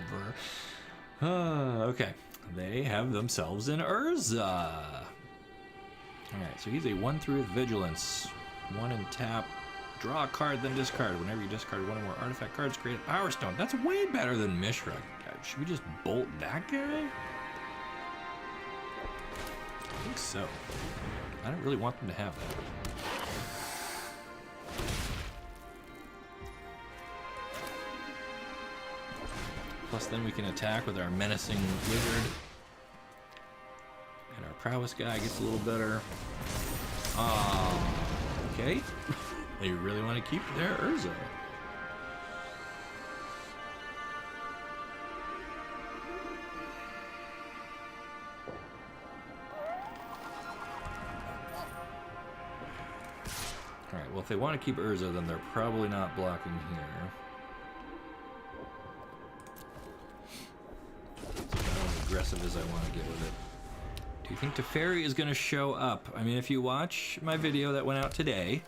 Burr. Okay. They have themselves an Urza. Alright, so he's a 1/3 with Vigilance. 1 and tap. Draw a card, then discard. Whenever you discard one or more artifact cards, create a Power Stone. That's way better than Mishra. Should we just bolt that guy? I think so. I don't really want them to have that. Plus then we can attack with our menacing wizard. And our prowess guy gets a little better. Okay. They really want to keep their Urza. Alright, well if they want to keep Urza, then they're probably not blocking here. That's about as aggressive as I want to get with it. Do you think Teferi is going to show up? I mean, if you watch my video that went out today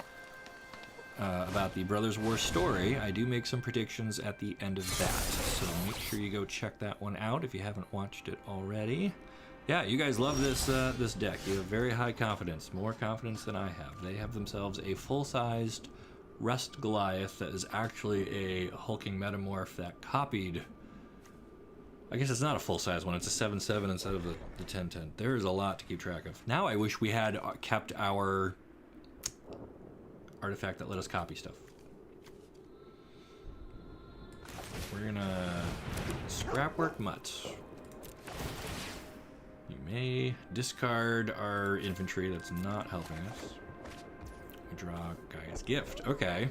about the Brothers War story, I do make some predictions at the end of that. So make sure you go check that one out if you haven't watched it already. Yeah, you guys love this this deck. You have very high confidence, more confidence than I have. They have themselves a full-sized Rust Goliath that is actually a hulking metamorph that copied. I guess it's not a full-size one. It's a 7/7 instead of the 10/10. There is a lot to keep track of. Now I wish we had kept our artifact that let us copy stuff. We're gonna scrapwork Mutt. You may discard our infantry. That's not helping us. We draw Gaia's Gift. Okay.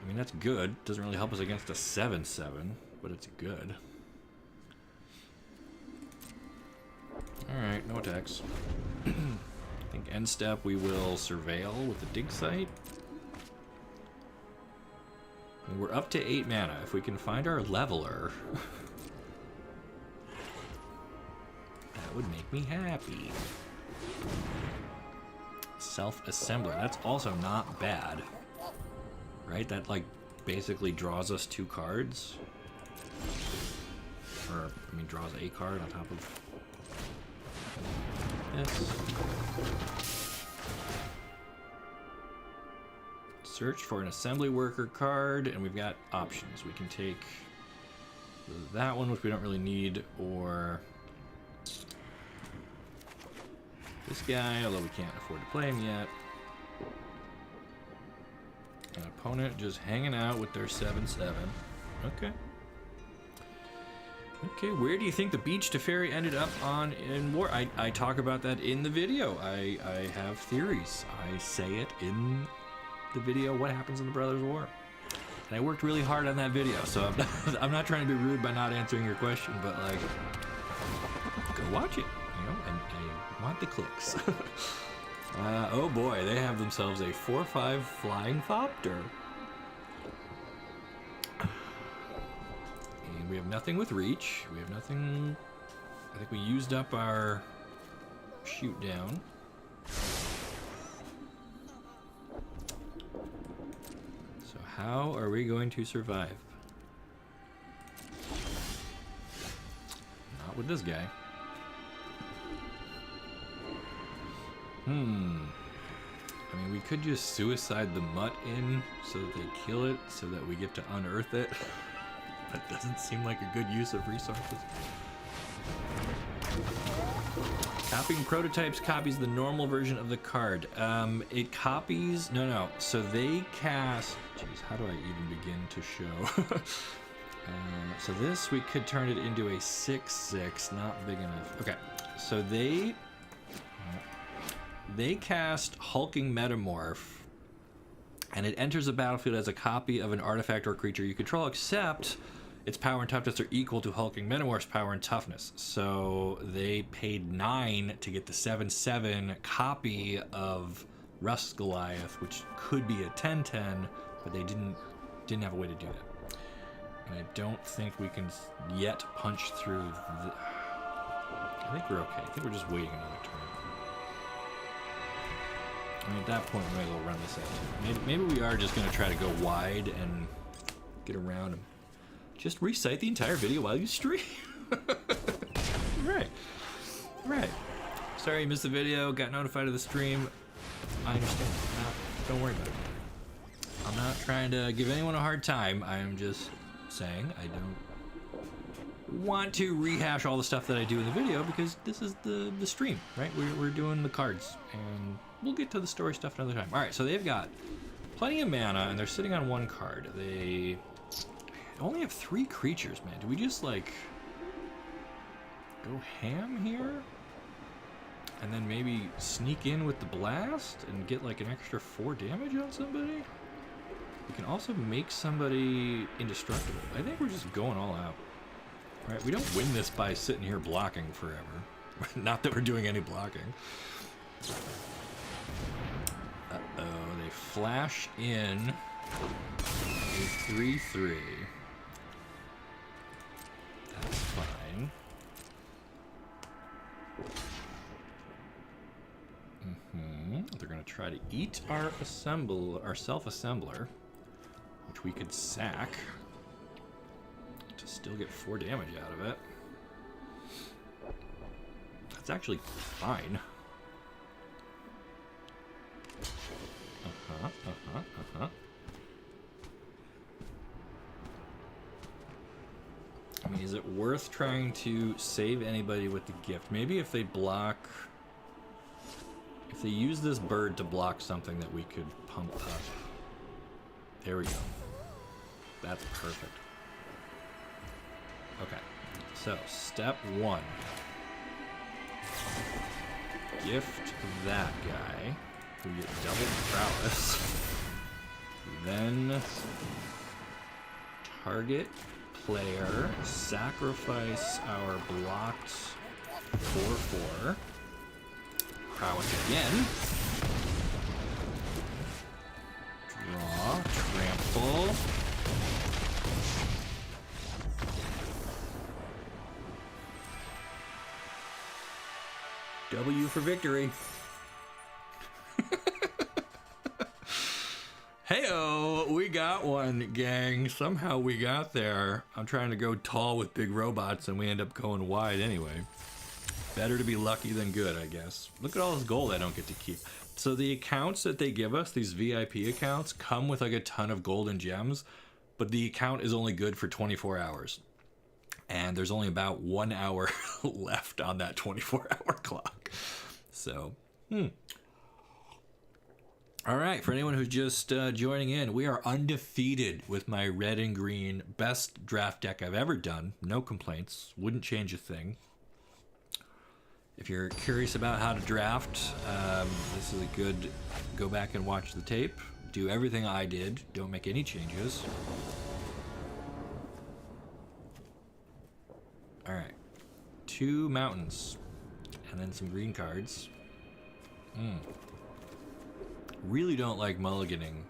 I mean, that's good. Doesn't really help us against a 7/7, but it's good. Alright, no attacks. I think end step we will surveil with the dig site. And we're up to 8 mana. If we can find our leveler, that would make me happy. Self-assembler. That's also not bad. Right? That, like, basically draws us 2 cards. Or, I mean, draws a card on top of this. Search for an assembly worker card, and we've got options. We can take that one, which we don't really need, or this guy, although we can't afford to play him yet. An opponent just hanging out with their 7/7. Okay. Okay, where do you think the Beach Teferi ended up on in war? I talk about that in the video. I have theories. I say it in the video, what happens in the Brothers War. And I worked really hard on that video, so I'm not trying to be rude by not answering your question, but like, go watch it. You know, I want the clicks. Oh boy, they have themselves a 4/5 Flying Thopter. And we have nothing with reach. We have nothing. I think we used up our shoot down. So how are we going to survive? Not with this guy. I mean, we could just suicide the Mutt in so that they kill it, so that we get to unearth it. That doesn't seem like a good use of resources. Copying prototypes copies the normal version of the card. It copies... No. So they cast... Jeez, how do I even begin to show? So this, we could turn it into a 6/6. Not big enough. Okay. So they cast Hulking Metamorph, and it enters the battlefield as a copy of an artifact or creature you control, except its power and toughness are equal to Hulking Metamorph's power and toughness. So they paid 9 to get the 7/7 copy of Rust Goliath, which could be a 10/10, but they didn't have a way to do that. And I don't think we can yet punch through the... I think we're okay. I think we're just waiting another turn. I mean, at that point, we might as well run this out. Maybe we are just going to try to go wide and get around him. Just recite the entire video while you stream. Right. Sorry you missed the video, got notified of the stream. I understand. Don't worry about it. I'm not trying to give anyone a hard time. I am just saying I don't want to rehash all the stuff that I do in the video because this is the stream, right? We're doing the cards, and we'll get to the story stuff another time. All right, so they've got plenty of mana, and they're sitting on one card. They only have 3 creatures, man. Do we just, like, go ham here? And then maybe sneak in with the blast and get, like, an extra 4 damage on somebody? We can also make somebody indestructible. I think we're just going all out. Right, we don't win this by sitting here blocking forever. Not that we're doing any blocking. Uh-oh, they flash in a 3/3. That's fine. They're gonna try to eat our self-assembler, which we could sack to still get 4 damage out of it. That's actually fine. I mean, is it worth trying to save anybody with the gift? Maybe if they block... If they use this bird to block something that we could pump up. There we go. That's perfect. Okay, so step 1. Gift that guy, who get double prowess. Then target player, sacrifice our blocked 4/4. Prowess again. Draw, trample. W for victory. Heyo, we got one, gang. Somehow we got there. I'm trying to go tall with big robots and we end up going wide anyway. Better to be lucky than good, I guess. Look at all this gold I don't get to keep. So the accounts that they give us, these VIP accounts, come with like a ton of gold and gems, but the account is only good for 24 hours. And there's only about 1 hour left on that 24-hour clock. So, All right, for anyone who's just joining in, we are undefeated with my red and green. Best draft deck I've ever done. No complaints. Wouldn't change a thing. If you're curious about how to draft, this is a good go back and watch the tape. Do everything I did. Don't make any changes. All right, 2 mountains and then some green cards. Really don't like mulliganing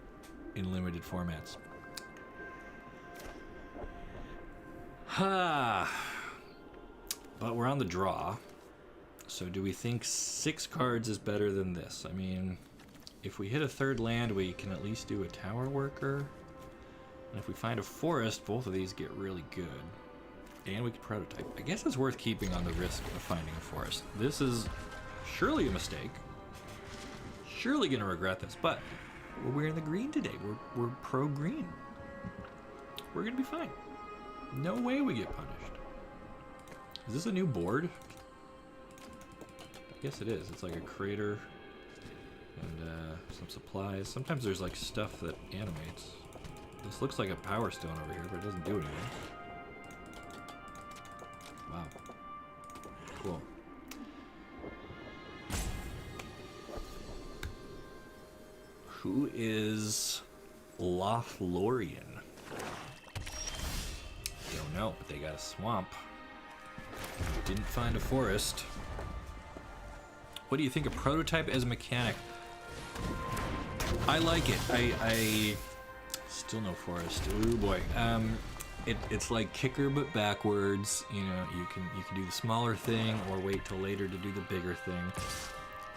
in limited formats. But we're on the draw. So do we think 6 cards is better than this? I mean, if we hit a 3rd land, we can at least do a tower worker. And if we find a forest, both of these get really good. And we can prototype. I guess it's worth keeping on the risk of finding a forest. This is surely a mistake. Surely gonna regret this, but we're wearing the green today. We're pro-green. We're gonna be fine. No way we get punished. Is this a new board? guess it is. It's like a crater and some supplies. Sometimes there's like stuff that animates. This looks like a power stone over here, but it doesn't do anything. Wow. Cool. Who is Lothlorien? Don't know, but they got a swamp. Didn't find a forest. What do you think of Prototype as a mechanic? I like it. I still no forest. Ooh boy. It's like Kicker but backwards. You know, you can do the smaller thing or wait till later to do the bigger thing.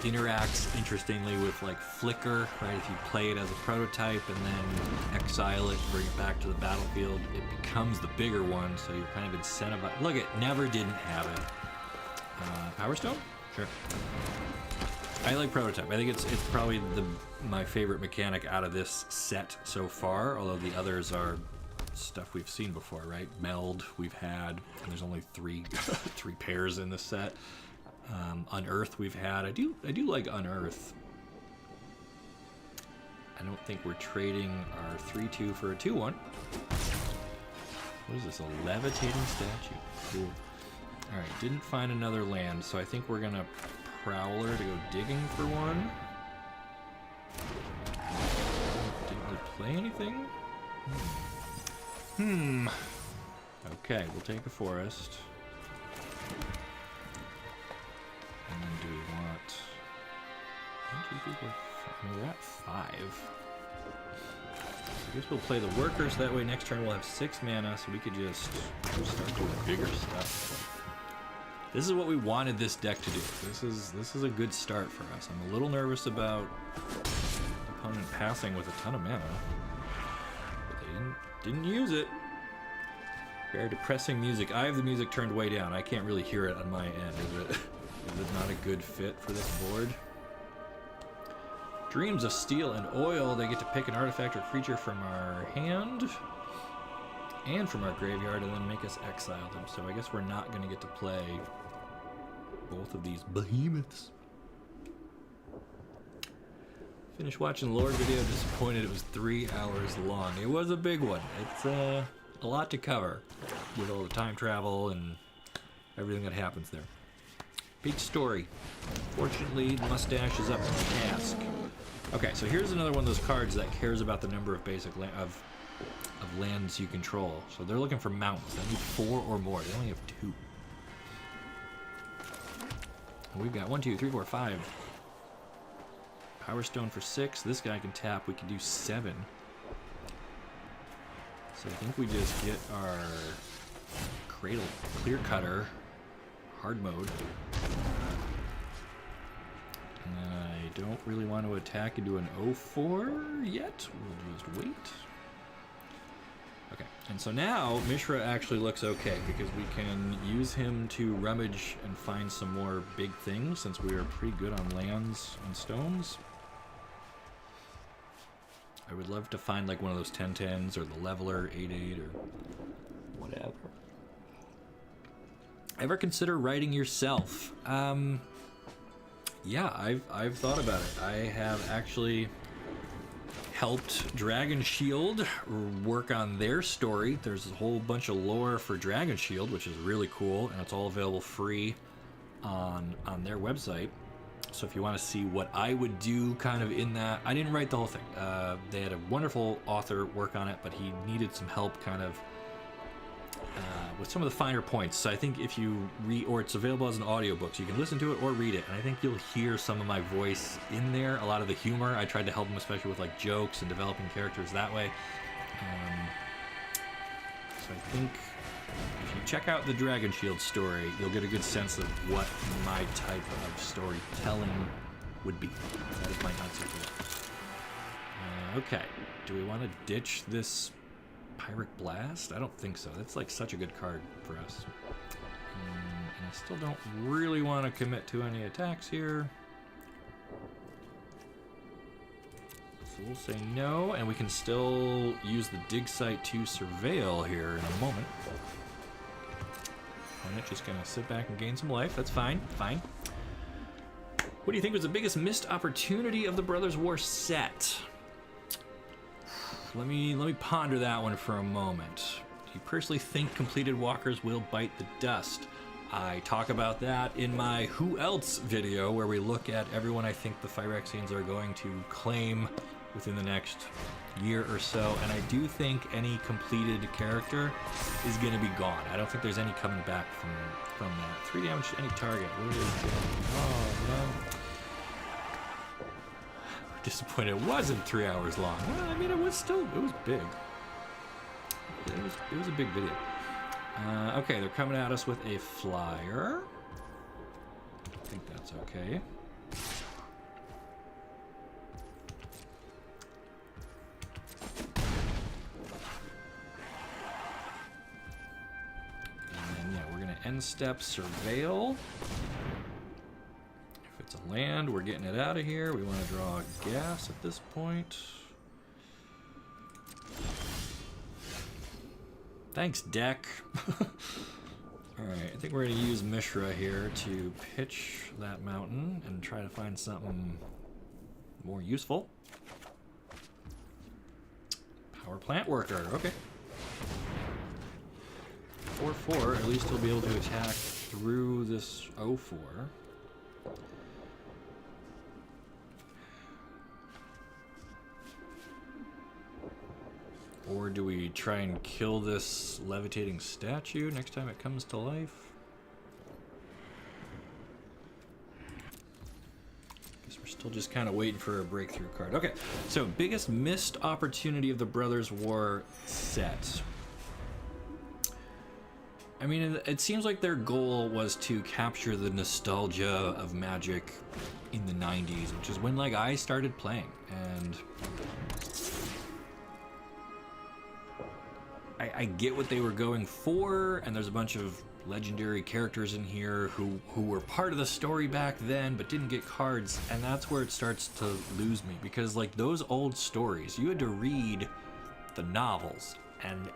Interacts interestingly with like Flicker, right? If you play it as a prototype and then exile it, bring it back to the battlefield, it becomes the bigger one, so you're kind of incentivized. Look, it never didn't have it. Power Stone? Sure. I like Prototype. I think it's probably my favorite mechanic out of this set so far, although the others are stuff we've seen before, right? Meld we've had, and there's only three pairs in this set. Unearth we've had. I do like Unearth. I don't think we're trading our 3-2 for a 2-1. What is this? A levitating statue. Cool. Alright, didn't find another land, so I think we're gonna Prowler to go digging for one. Didn't really play anything? Okay, we'll take a forest. And then do we want 1, 2, 3, 4, 5? I mean, we're at 5. I guess we'll play the workers, that way next turn we'll have 6 mana, so we could just start doing bigger stuff. This is what we wanted this deck to do. This is a good start for us. I'm a little nervous about the opponent passing with a ton of mana, but they didn't use it. Very depressing music. I have the music turned way down. I can't really hear it on my end. Is it not a good fit for this board? Dreams of Steel and Oil. They get to pick an artifact or creature from our hand and from our graveyard and then make us exile them. So I guess we're not going to get to play both of these behemoths. Finished watching the lore video. Disappointed it was 3 hours long. It was a big one. It's a lot to cover with all the time travel and everything that happens there. Big story. Fortunately, the mustache is up to the task. Okay, so here's another one of those cards that cares about the number of basic of lands you control. So they're looking for mountains. They need 4 or more. They only have 2. And we've got 1, 2, 3, 4, 5. Power Stone for 6. This guy can tap. We can do 7. So I think we just get our Cradle Clear Cutter hard mode. And then I don't really want to attack into an 0-4 yet. We'll just wait. Okay, and so now Mishra actually looks okay because we can use him to rummage and find some more big things since we are pretty good on lands and stones. I would love to find like one of those 10-10s or the leveler 8-8 or whatever. Ever consider writing yourself? Yeah, I've thought about it. I have actually helped Dragon Shield work on their story. There's a whole bunch of lore for Dragon Shield, which is really cool, and it's all available free on their website. So if you want to see what I would do kind of in that, I didn't write the whole thing. They had a wonderful author work on it, but he needed some help kind of with some of the finer points. So I think if you read, or it's available as an audiobook, so you can listen to it or read it, and I think you'll hear some of my voice in there, a lot of the humor. I tried to help him, especially with like jokes and developing characters that way. So I think if you check out the Dragon Shield story, you'll get a good sense of what my type of storytelling would be. That is my answer to that. Okay, do we want to ditch this Pyrrhic Blast? I don't think so. That's like such a good card for us. And I still don't really want to commit to any attacks here. So we'll say no, and we can still use the dig site to surveil here in a moment. I'm just gonna sit back and gain some life. That's fine. Fine. What do you think was the biggest missed opportunity of the Brothers War set? Let me ponder that one for a moment. Do you personally think completed walkers will bite the dust? I talk about that in my Who Else video, where we look at everyone I think the Phyrexians are going to claim within the next year or so, and I do think any completed character is going to be gone. I don't think there's any coming back from that. 3 damage to any target. What is it? Oh, no. Disappointed it wasn't 3 hours long. Well, I mean, it was big. It was a big video. Okay, they're coming at us with a flyer. I think that's okay. End step surveil. If it's a land, we're getting it out of here. We want to draw gas at this point. Thanks, deck. Alright, I think we're going to use Mishra here to pitch that mountain and try to find something more useful. Power plant worker, okay. 4/4, at least he'll be able to attack through this 0/4. Or do we try and kill this levitating statue next time it comes to life? Guess we're still just kind of waiting for a breakthrough card. Okay, so biggest missed opportunity of the Brothers War set. I mean, it seems like their goal was to capture the nostalgia of Magic in the 90s, which is when, like, I started playing, and I get what they were going for, and there's a bunch of legendary characters in here who were part of the story back then but didn't get cards, and that's where it starts to lose me, because, like, those old stories, you had to read the novels, and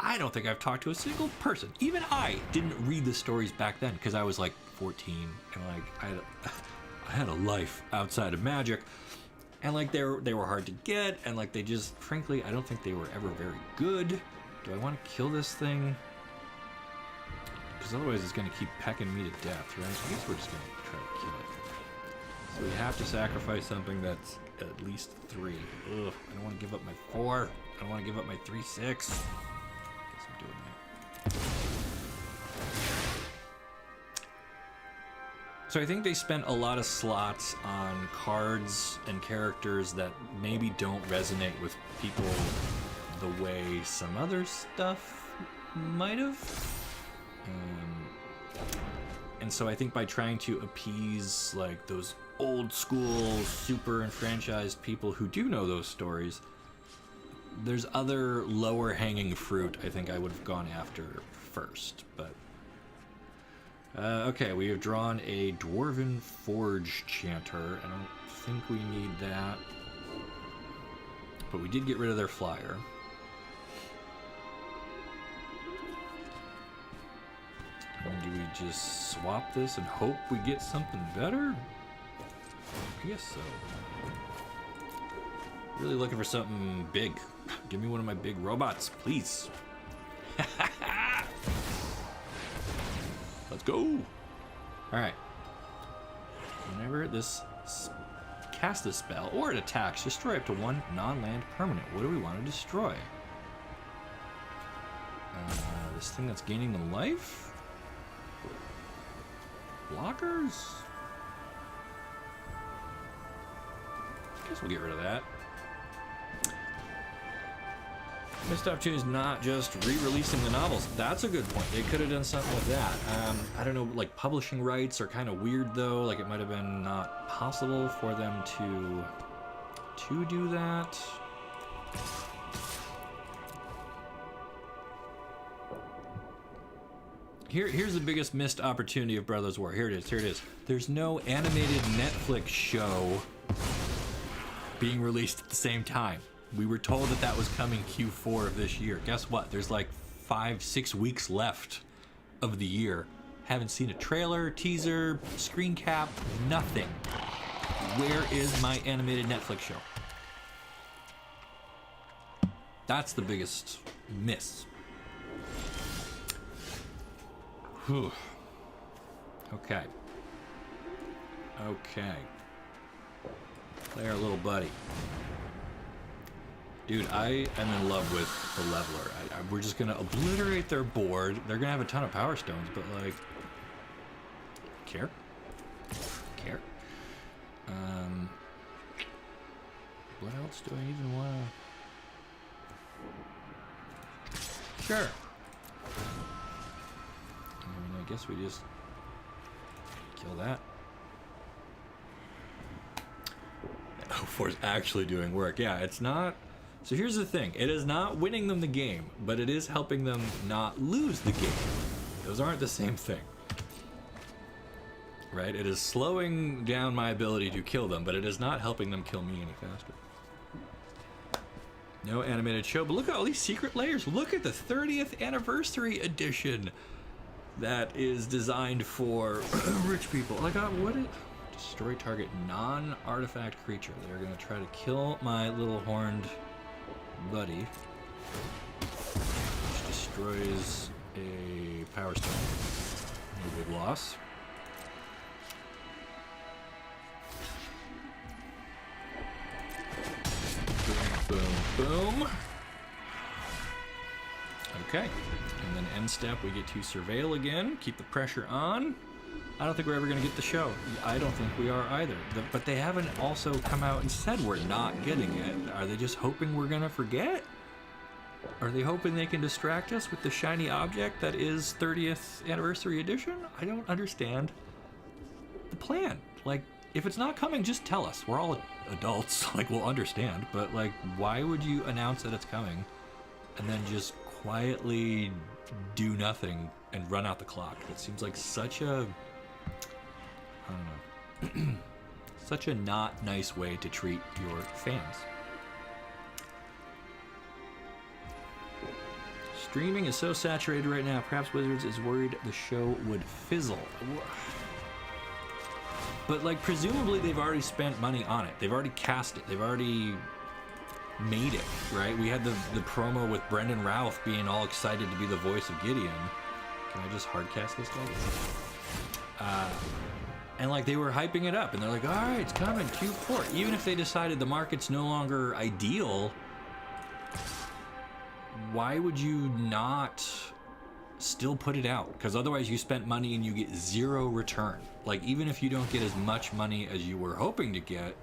I don't think I've talked to a single person. Even I didn't read the stories back then because I was like 14 and like I had a life outside of Magic, and like they were hard to get, and like they just, frankly, I don't think they were ever very good. Do I want to kill this thing? Because otherwise it's going to keep pecking me to death, right? I guess we're just going to try to kill it. So we have to sacrifice something that's at least 3. Ugh, I don't want to give up my 4. I don't want to give up my 3/6. Doing that. So I think they spent a lot of slots on cards and characters that maybe don't resonate with people the way some other stuff might have. And so I think by trying to appease like those old school super enfranchised people who do know those stories, there's other lower hanging fruit I think I would have gone after first, but okay, we have drawn a Dwarven Forge Chanter. I don't think we need that, but we did get rid of their flyer. And do we just swap this and hope we get something better? I guess so. Really looking for something big. Give me one of my big robots, please. Let's go. All right. Whenever this casts a spell or it attacks, destroy up to 1 non-land permanent. What do we want to destroy? This thing that's gaining the life? Blockers? Guess we'll get rid of that. Missed opportunity is not just re-releasing the novels. That's a good point. They could have done something with that. I don't know, like publishing rights are kind of weird though. Like it might have been not possible for them to do that. Here's the biggest missed opportunity of Brothers War. Here it is. Here it is. There's no animated Netflix show being released at the same time. We were told that that was coming Q4 of this year. Guess what? There's like 5-6 weeks left of the year. Haven't seen a trailer, teaser, screen cap, nothing. Where is my animated Netflix show? That's the biggest miss. Whew. Okay. Okay. Play our little buddy. Dude, I am in love with the leveler. We're just gonna obliterate their board. They're gonna have a ton of power stones, but like, care? Care? What else do I even wanna? Sure. I guess we just kill that. O4 is actually doing work. Yeah, it's not. So here's the thing. It is not winning them the game, but it is helping them not lose the game. Those aren't the same thing. Right? It is slowing down my ability to kill them, but it is not helping them kill me any faster. No animated show, but look at all these secret layers. Look at the 30th anniversary edition that is designed for rich people. Like, what is... Destroy target non-artifact creature. They're gonna try to kill my little horned buddy, which destroys a power stone. No big loss. Boom, boom, boom. Okay, and then end step, we get to surveil again. Keep the pressure on. I don't think we're ever going to get the show. I don't think we are either. But they haven't also come out and said we're not getting it. Are they just hoping we're going to forget? Are they hoping they can distract us with the shiny object that is 30th anniversary edition? I don't understand the plan. Like, if it's not coming, just tell us. We're all adults. Like, we'll understand. But, like, why would you announce that it's coming and then just quietly do nothing and run out the clock? It seems like such a... I don't know. Such a not nice way to treat your fans. Streaming is so saturated right now. Perhaps Wizards is worried the show would fizzle. But, like, presumably they've already spent money on it. They've already cast it. They've already made it, right? We had the promo with Brendan Routh being all excited to be the voice of Gideon. Can I just hardcast this guy? And like they were hyping it up and they're like, all right, it's coming, Q4. Even if they decided the market's no longer ideal, why would you not still put it out? Because otherwise you spent money and you get zero return. Like, even if you don't get as much money as you were hoping to get,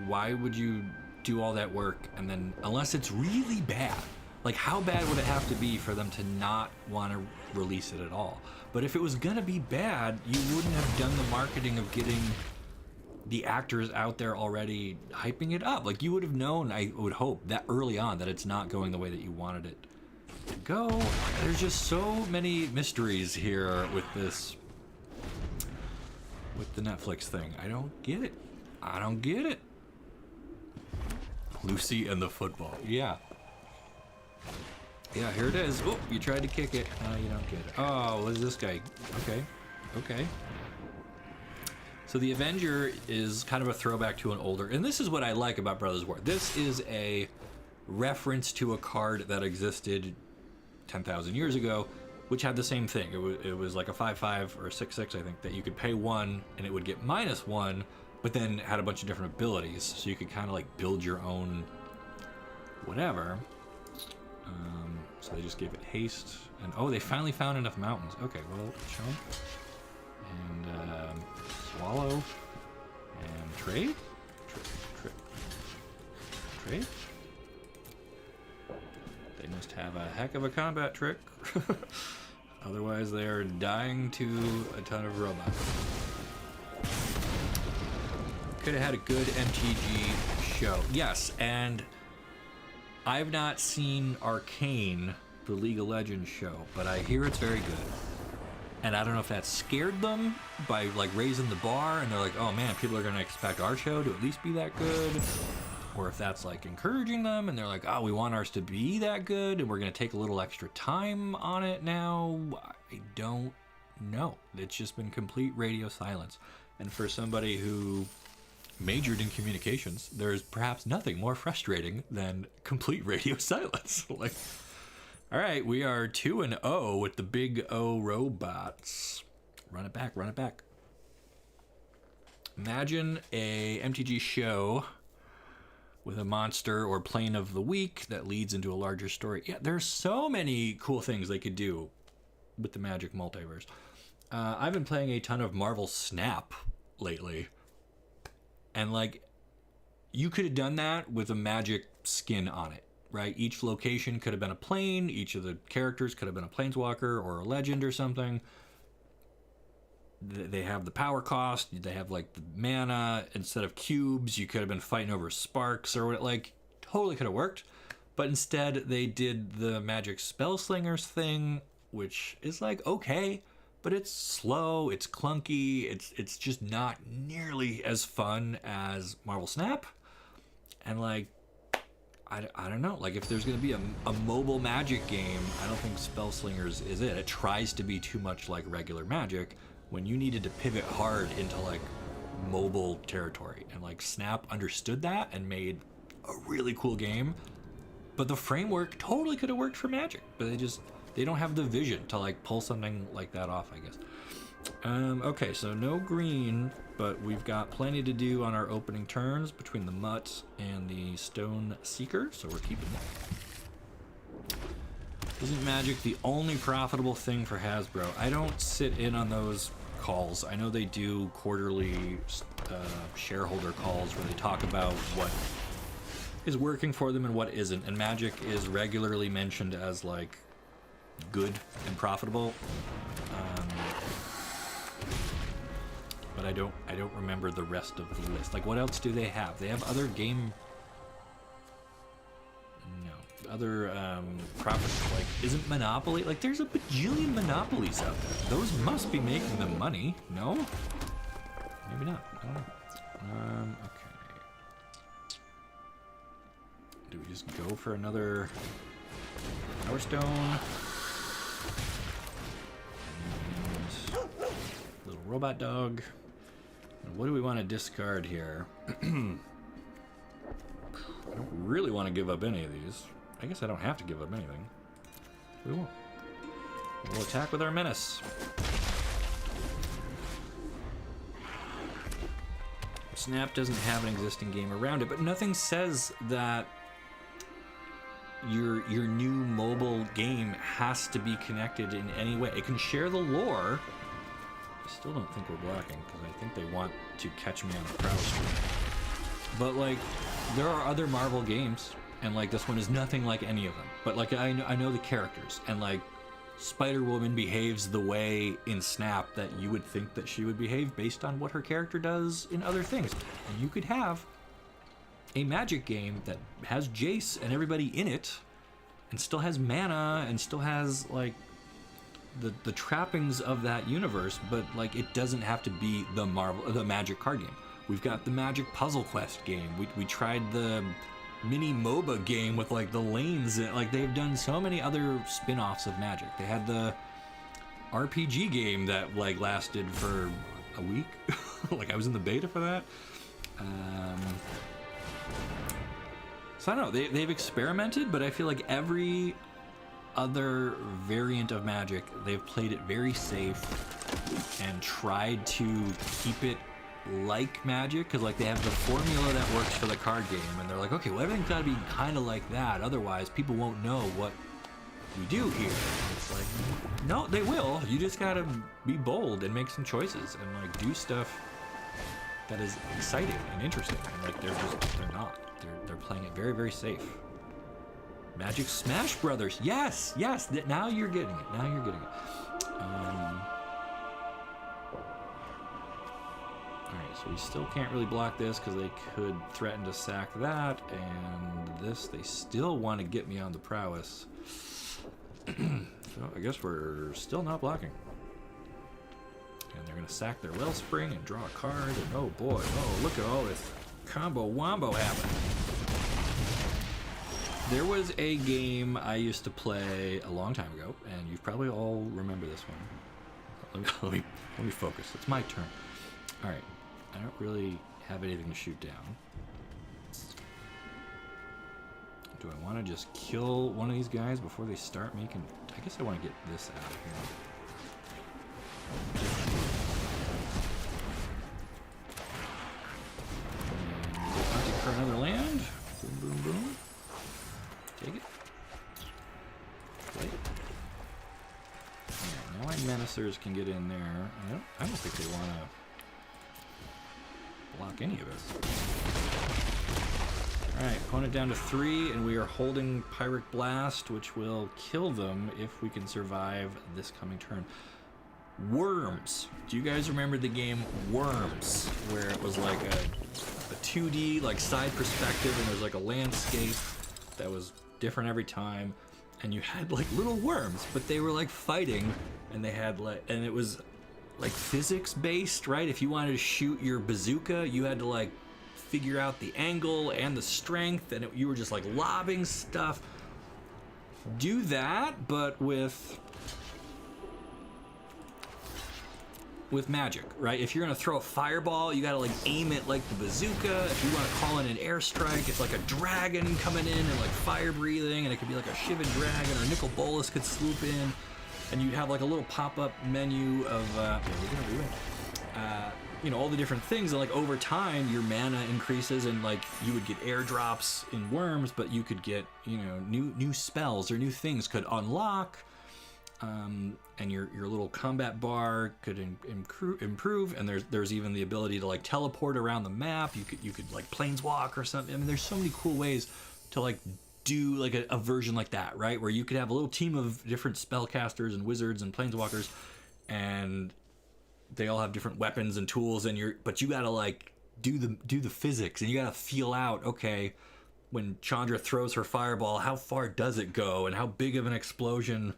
why would you do all that work and then, unless it's really bad, like how bad would it have to be for them to not want to release it at all? But if it was gonna be bad, you wouldn't have done the marketing of getting the actors out there already hyping it up. Like, you would have known, I would hope, that early on that it's not going the way that you wanted it to go. There's just so many mysteries here with this, with the Netflix thing. I don't get it. I don't get it. Lucy and the football. Yeah. Yeah, here it is. Oh, you tried to kick it. You don't get it. Oh, what is this guy? Okay. Okay. So the Avenger is kind of a throwback to an older, and this is what I like about Brothers War. This is a reference to a card that existed 10,000 years ago, which had the same thing. It was like a 5/5 or a 6/6, I think, that you could pay 1 and it would get -1, but then had a bunch of different abilities, so you could kind of like build your own whatever. So they just gave it haste, and oh, they finally found enough mountains. Okay, well, chump and swallow and trade. Trade. They must have a heck of a combat trick. Otherwise, they are dying to a ton of robots. Could have had a good MTG show. Yes, and I've not seen Arcane, the League of Legends show, but I hear it's very good. And I don't know if that scared them by like raising the bar, and they're like, oh man, people are gonna expect our show to at least be that good. or if that's like encouraging them and they're like, oh, we want ours to be that good and we're going to take a little extra time on it now. I don't know. It's just been complete radio silence. And for somebody who majored in communications, there's perhaps nothing more frustrating than complete radio silence. Like, all right, we are 2-0 with the big O robots. Run it back, run it back. Imagine a MTG show with a monster or plane of the week that leads into a larger story. Yeah, there's so many cool things they could do with the Magic multiverse. I've been playing a ton of Marvel Snap lately. And like, you could have done that with a Magic skin on it, right? Each location could have been a plane. Each of the characters could have been a planeswalker or a legend or something. They have the power cost. They have like the mana. Instead of cubes, you could have been fighting over sparks or what. Like, totally could have worked. But instead, they did the Magic Spell Slingers thing, which is like okay, but it's slow. It's clunky. It's just not nearly as fun as Marvel Snap. And like, I don't know. Like, if there's going to be a mobile Magic game, I don't think Spell Slingers is it. It tries to be too much like regular Magic, when you needed to pivot hard into like mobile territory. And like Snap understood that and made a really cool game. But the framework totally could have worked for Magic, but they don't have the vision to like pull something like that off, I guess. Okay, so no green, but we've got plenty to do on our opening turns between the Mutt and the Stone Seeker, so we're keeping that. Isn't Magic the only profitable thing for Hasbro? I don't sit in on those calls. I know they do quarterly shareholder calls where they talk about what is working for them and what isn't, and Magic is regularly mentioned as like good and profitable, but I don't remember the rest of the list. Like, what else do they have? They have other game, other profits. Like, isn't Monopoly, like, there's a bajillion monopolies out there. Those must be making them money. No, maybe not. I don't know. Okay, do we just go for another Power Stone? And little robot dog. And what do we want to discard here? I don't really want to give up any of these. I guess I don't have to give up anything. We won't. We'll attack with our Menace. Snap doesn't have an existing game around it, but nothing says that your new mobile game has to be connected in any way. It can share the lore. I still don't think we're blocking because I think they want to catch me on the Prowl stream. But like, there are other Marvel games, and like this one is nothing like any of them. But like, I know the characters, and like Spider-Woman behaves the way in Snap that you would think that she would behave based on what her character does in other things. And you could have a Magic game that has Jace and everybody in it, and still has mana, and still has like the trappings of that universe, but like it doesn't have to be the Magic card game. We've got the Magic Puzzle Quest game. We tried the mini MOBA game with like the lanes. Like, they've done so many other spin-offs of Magic. They had the RPG game that like lasted for a week. Like, I was in the beta for that. So I don't know, they've experimented, but I feel like every other variant of Magic, they've played it very safe and tried to keep it like Magic, because like they have the formula that works for the card game, and they're like, okay, well, everything's got to be kind of like that, otherwise people won't know what we do here. And it's like, no, they will. You just got to be bold and make some choices and like do stuff that is exciting and interesting. And like, they're not. They're playing it very, very safe. Magic Smash Brothers. Yes. Now you're getting it. All right, so we still can't really block this because they could threaten to sack that, and this, they still want to get me on the prowess. So I guess we're still not blocking. And they're going to sack their Wellspring and draw a card, and oh boy, oh, look at all this combo wombo happening. There was a game I used to play a long time ago, and you probably all remember this one. Let me focus. It's my turn. All right. I don't really have anything to shoot down. Do I want to just kill one of these guys before they start making... I guess I want to get this out of here. And get hunting for another land. Boom, boom, boom. Take it. Play it. Yeah, now my menacers can get in there. I don't think they want to block any of us. Alright, opponent down to 3, and we are holding Pyrrhic Blast, which will kill them if we can survive this coming turn. Worms. Do you guys remember the game Worms, where it was like a 2D like side perspective, and there was like a landscape that was different every time, and you had like little worms, but they were like fighting, and they had like, and it was like physics based, right? If you wanted to shoot your bazooka, you had to like figure out the angle and the strength, and you were just like lobbing stuff. Do that, but with magic, right? If you're gonna throw a fireball, you gotta like aim it like the bazooka. If you want to call in an airstrike, it's like a dragon coming in and like fire breathing, and it could be like a Shivan dragon, or Nicol Bolas could swoop in, and you'd have like a little pop-up menu of you know, all the different things, and like over time your mana increases, and like you would get airdrops in Worms, but you could get, you know, new spells or new things could unlock. And your little combat bar could improve, and there's even the ability to like teleport around the map. You could like planeswalk or something. I mean, there's so many cool ways to like do like a version like that, right? Where you could have a little team of different spellcasters and wizards and planeswalkers, and they all have different weapons and tools, but you gotta like do the physics, and you gotta feel out, okay, when Chandra throws her fireball, how far does it go, and how big of an explosion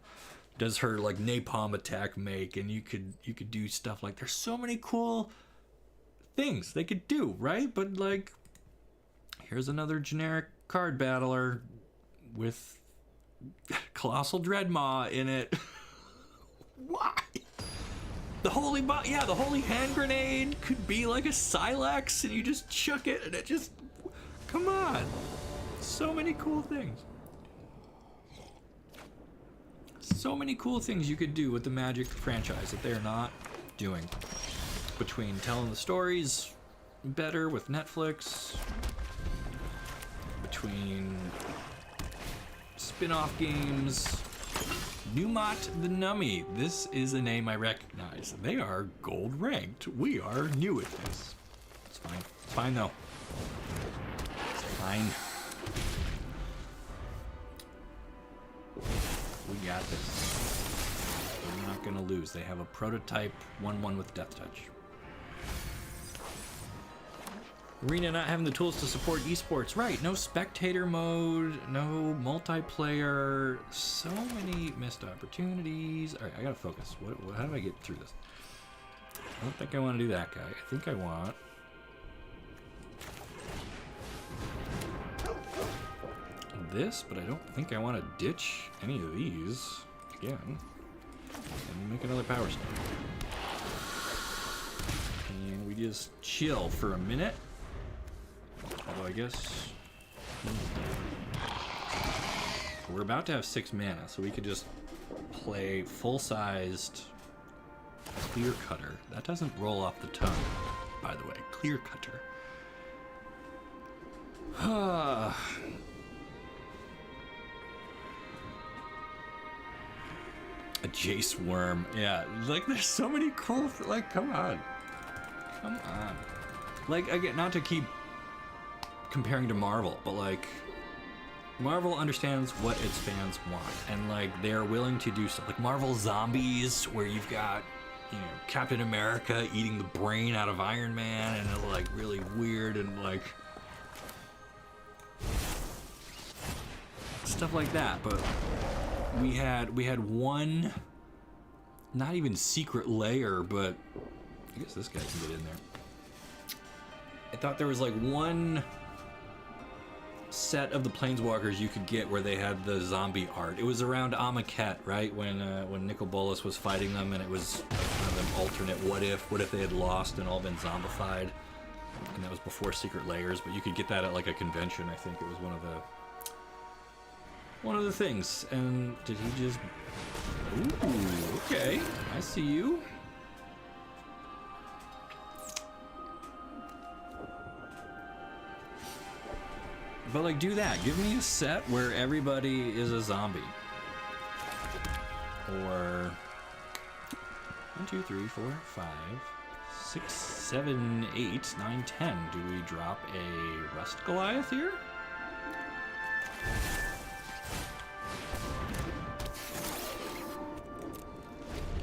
does her like napalm attack make? And you could do stuff like, there's so many cool things they could do, right? But like, here's another generic card battler with Colossal Dreadmaw in it. Why? The holy the holy hand grenade could be like a Silex, and you just chuck it, and it just, come on. So many cool things. So many cool things you could do with the Magic franchise that they're not doing. Between telling the stories better with Netflix, between spin-off games. Numot the Nummy. This is a name I recognize. They are gold ranked. We are new at this. It's fine. It's fine though. It's fine. We got this. We're not gonna lose. They have a prototype 1/1 with Death Touch. Arena not having the tools to support esports. Right, no spectator mode, no multiplayer, so many missed opportunities. All right, I gotta focus. How do I get through this? I don't think I want to do that guy. I think I want... this, but I don't think I want to ditch any of these again. And make another power stone. And we just chill for a minute. Although I guess we're about to have 6 mana, so we could just play full-sized Clear Cutter. That doesn't roll off the tongue, by the way. Clear Cutter. A Jace Worm. Yeah, like there's so many cool, like, come on. Come on. Like, again, not to keep comparing to Marvel, but like, Marvel understands what its fans want, and like, they're willing to do stuff. Like Marvel Zombies, where you've got, you know, Captain America eating the brain out of Iron Man, and it's like really weird, and like, stuff like that. But we had one, not even secret layer, but I guess this guy can get in there. I thought there was like one set of the Planeswalkers you could get where they had the zombie art. It was around Amonkhet, right? When Nicol Bolas was fighting them, and it was kind of an alternate what if they had lost and all been zombified. And that was before Secret Layers, but you could get that at like a convention. I think it was one of the things. And did he just... Ooh, okay. I see you. But like, do that. Give me a set where everybody is a zombie. Or 1, 2, 3, 4, 5, 6, 7, 8, 9, 10. Do we drop a Rust Goliath here?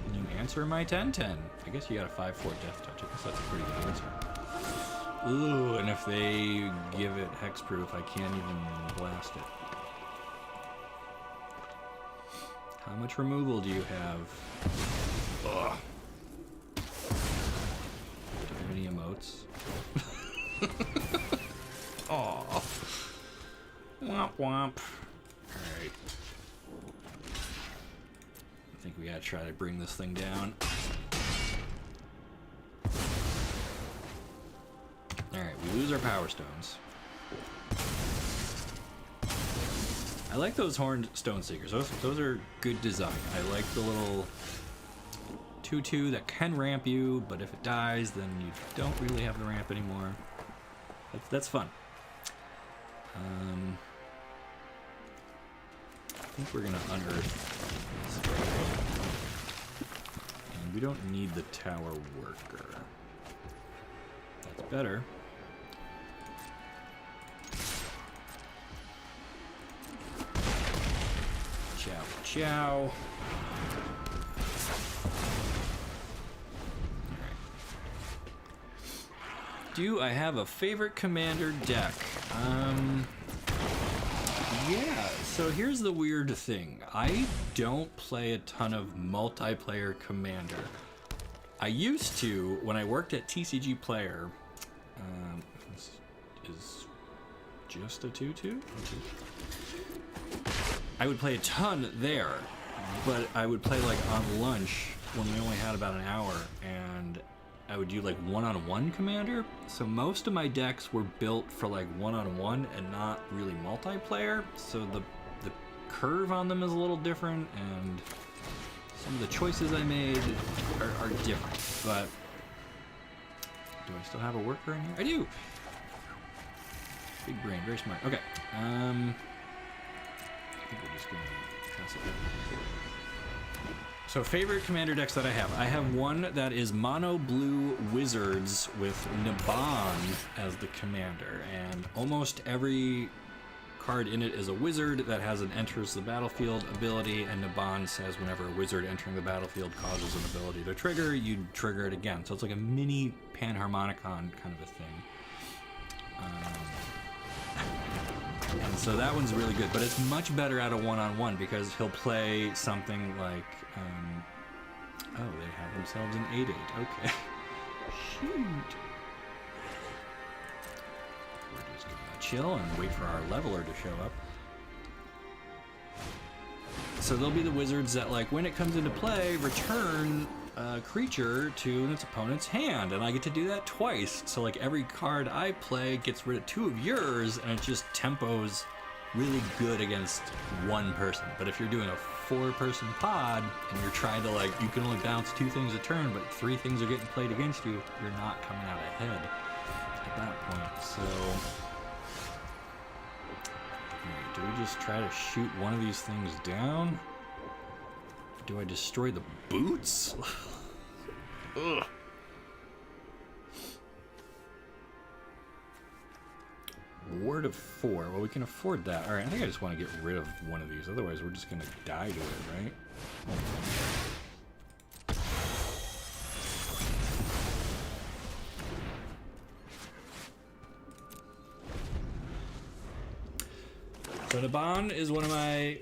Can you answer my 10-10? I guess you got a 5-4 death touch. I guess that's a pretty good answer. Ooh, and if they give it hexproof, I can't even blast it. How much removal do you have? Ugh. Do you have any emotes? Aw. Womp womp. Alright. I think we gotta try to bring this thing down. Alright, we lose our Power Stones. I like those Horned Stone Seekers. Those are good design. I like the little 2/2 that can ramp you, but if it dies, then you don't really have the ramp anymore. That's fun. I think we're gonna unearth this guy. And we don't need the Tower Worker. That's better. Ciao, ciao. Do I have a favorite commander deck? Yeah, so here's the weird thing. I don't play a ton of multiplayer commander. I used to when I worked at TCG Player. This is just a 2/2? I would play a ton there, but I would play like on lunch when we only had about an hour, and I would do like one-on-one commander. So most of my decks were built for like one-on-one and not really multiplayer. So the curve on them is a little different, and some of the choices I made are different. But do I still have a worker in here? I do. Big brain, very smart. Okay. I think we're just gonna pass it over. So favorite commander decks that I have one that is mono blue wizards with Naban as the commander, and almost every card in it is a wizard that has an enters the battlefield ability, and Naban says whenever a wizard entering the battlefield causes an ability to trigger, you trigger it again. So it's like a mini Panharmonicon kind of a thing. And so that one's really good, but it's much better at a one-on-one because he'll play something like, oh, they have themselves an 8/8. Okay. Shoot. We're just gonna chill and wait for our leveler to show up. So they'll be the wizards that, like, when it comes into play, return a creature to its opponent's hand, and I get to do that twice. So like every card I play gets rid of 2 of yours, and it just tempos really good against one person. But if you're doing a 4-person pod and you're trying to, like, you can only bounce 2 things a turn, but 3 things are getting played against you, you're not coming out ahead at that point. So do we just try to shoot one of these things down? Do I destroy the boots? Ugh. Ward of 4. Well, we can afford that. Alright, I think I just want to get rid of one of these. Otherwise, we're just going to die to it, right? So Naban is one of my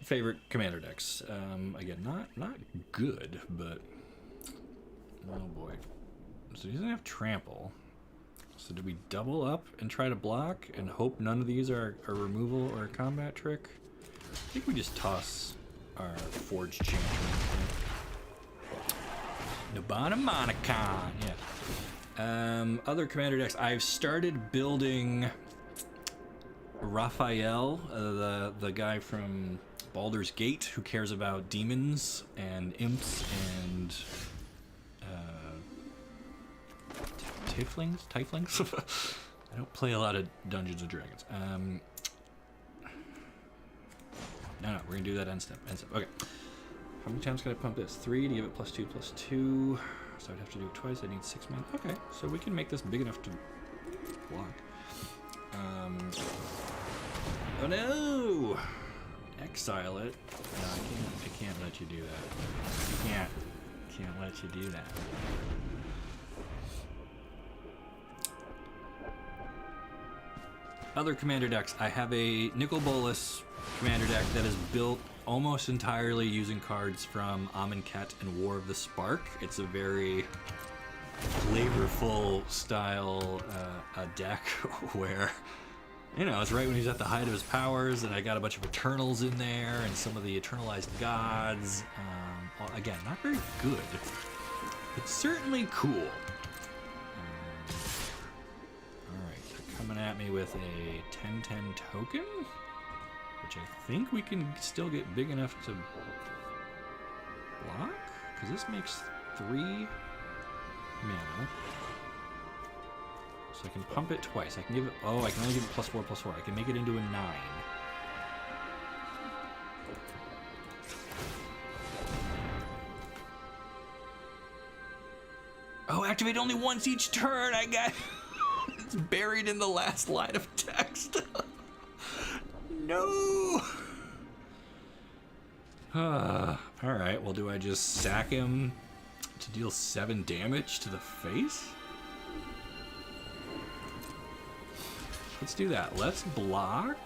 favorite commander decks. Again, not good, but oh boy. So he doesn't have trample. So do we double up and try to block and hope none of these are a removal or a combat trick? I think we just toss our Forged Champion. Nabana Monacon, yeah. Other commander decks. I've started building Raphael, the guy from Baldur's Gate, who cares about demons and imps and tieflings. I don't play a lot of Dungeons and Dragons. No, we're gonna do that end step. Okay. How many times can I pump this? 3 to give it +2/+2. So I'd have to do it twice. I need 6 mana. Okay, so we can make this big enough to block. Oh no! Exile it. No, I can't let you do that. Can't let you do that. Other commander decks. I have a Nicol Bolas commander deck that is built almost entirely using cards from Amonkhet and War of the Spark. It's a very flavorful style deck where, you know, it's right when he's at the height of his powers, and I got a bunch of Eternals in there and some of the Eternalized Gods. Well, again, not very good, but certainly cool. Coming at me with a 10/10 token, which I think we can still get big enough to block, because this makes 3 mana. So I can pump it twice. I can give it, oh, I can only give it +4/+4. I can make it into a 9. Oh, activate only once each turn. I got it's buried in the last line of text. No. Alright, well, do I just sack him to deal 7 damage to the face? Let's do that. Let's block.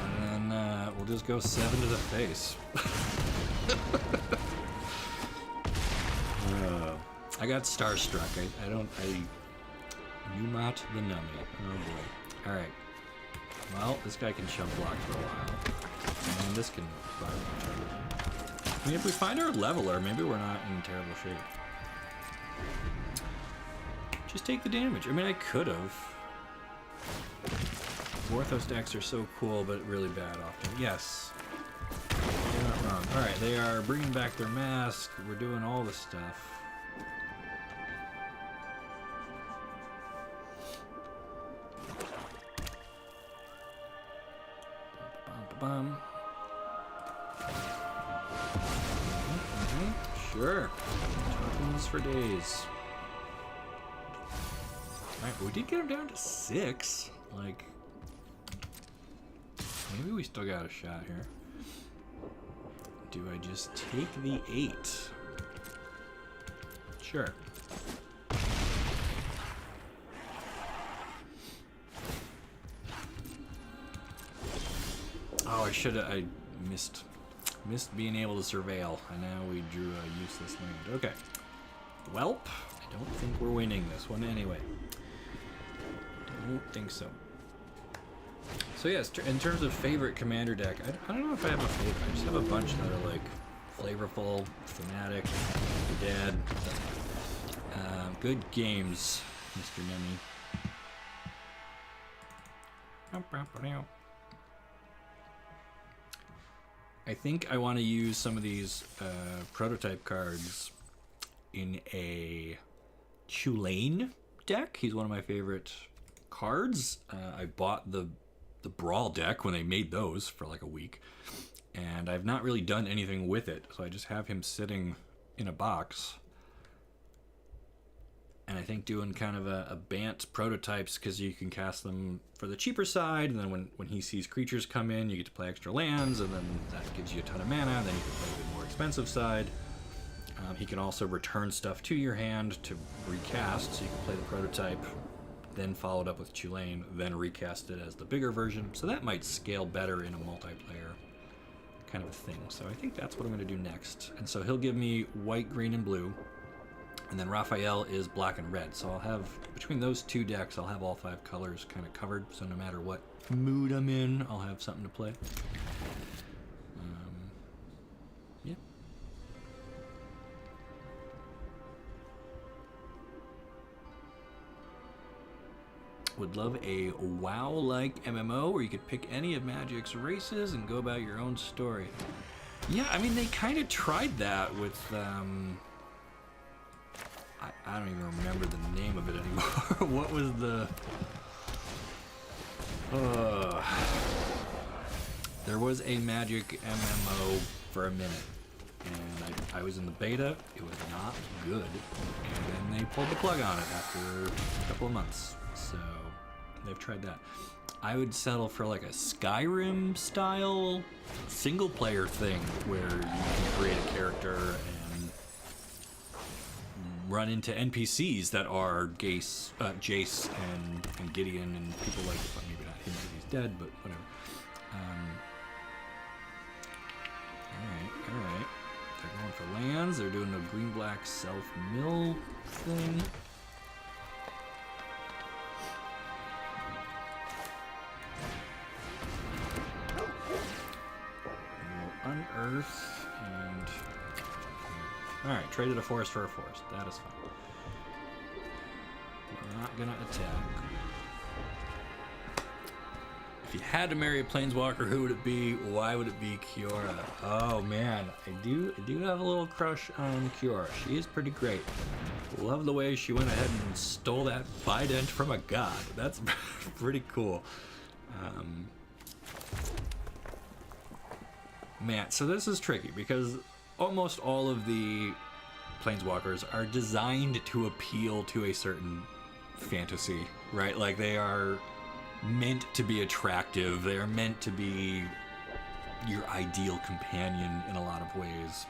And then we'll just go 7 to the face. I got starstruck. I Numat the Nummy. Oh boy. Alright. Well, this guy can shove block for a while. And this can block. I mean, if we find our leveler, maybe we're not in terrible shape. Just take the damage. I mean, I could have. Vorthos decks are so cool, but really bad often. Yes. You're not wrong. Alright, they are bringing back their mask. We're doing all this stuff. Sure. Tokens for days. Alright, we did get him down to 6. Like, maybe we still got a shot here. Do I just take the 8? Sure. Oh, I missed being able to surveil, and now we drew a useless land. Okay. Welp, I don't think we're winning this one anyway. Don't think so. So yes, in terms of favorite commander deck, I don't know if I have a favorite. I just have a bunch that are like flavorful, thematic, dead. Good games, Mr. Nemi. I think I want to use some of these prototype cards in a Chulane deck. He's one of my favorite cards. I bought the Brawl deck when they made those for like a week, and I've not really done anything with it, so I just have him sitting in a box. And I think doing kind of a Bant prototypes, because you can cast them for the cheaper side, and then when he sees creatures come in, you get to play extra lands, and then that gives you a ton of mana, and then you can play a bit more expensive side. He can also return stuff to your hand to recast, so you can play the prototype, then follow it up with Chulane, then recast it as the bigger version. So that might scale better in a multiplayer kind of a thing. So I think that's what I'm going to do next. And so he'll give me white, green, and blue. And then Raphael is black and red. So I'll have, between those two decks, I'll have all 5 colors kind of covered. So no matter what mood I'm in, I'll have something to play. Yeah. Would love a WoW-like MMO where you could pick any of Magic's races and go about your own story. Yeah, I mean, they kind of tried that with, I don't even remember the name of it anymore. What was the... there was a Magic MMO for a minute, and I was in the beta. It was not good, and then they pulled the plug on it after a couple of months. So they've tried that. I would settle for like a Skyrim style single player thing where you can create a character and run into NPCs that are Jace and Gideon and people like, well, maybe not him because he's dead, but whatever. Alright. They're going for lands. They're doing a green-black self-mill thing. We'll unearth and... Alright, traded a forest for a forest. That is fine. We're not gonna attack. If you had to marry a planeswalker, who would it be? Why would it be Kiora? Oh man, I do have a little crush on Kiora. She is pretty great. Love the way she went ahead and stole that Bident from a god. That's pretty cool. Man, so this is tricky because almost all of the planeswalkers are designed to appeal to a certain fantasy, right? Like they are meant to be attractive. They are meant to be your ideal companion in a lot of ways.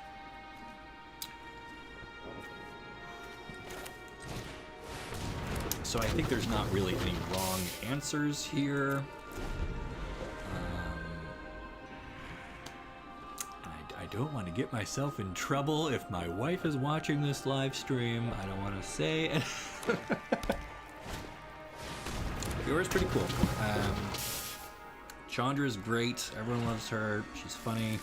So I think there's not really any wrong answers here. I don't want to get myself in trouble if my wife is watching this live stream. I don't want to say it. Yours pretty cool. Chandra is great. Everyone loves her. She's funny.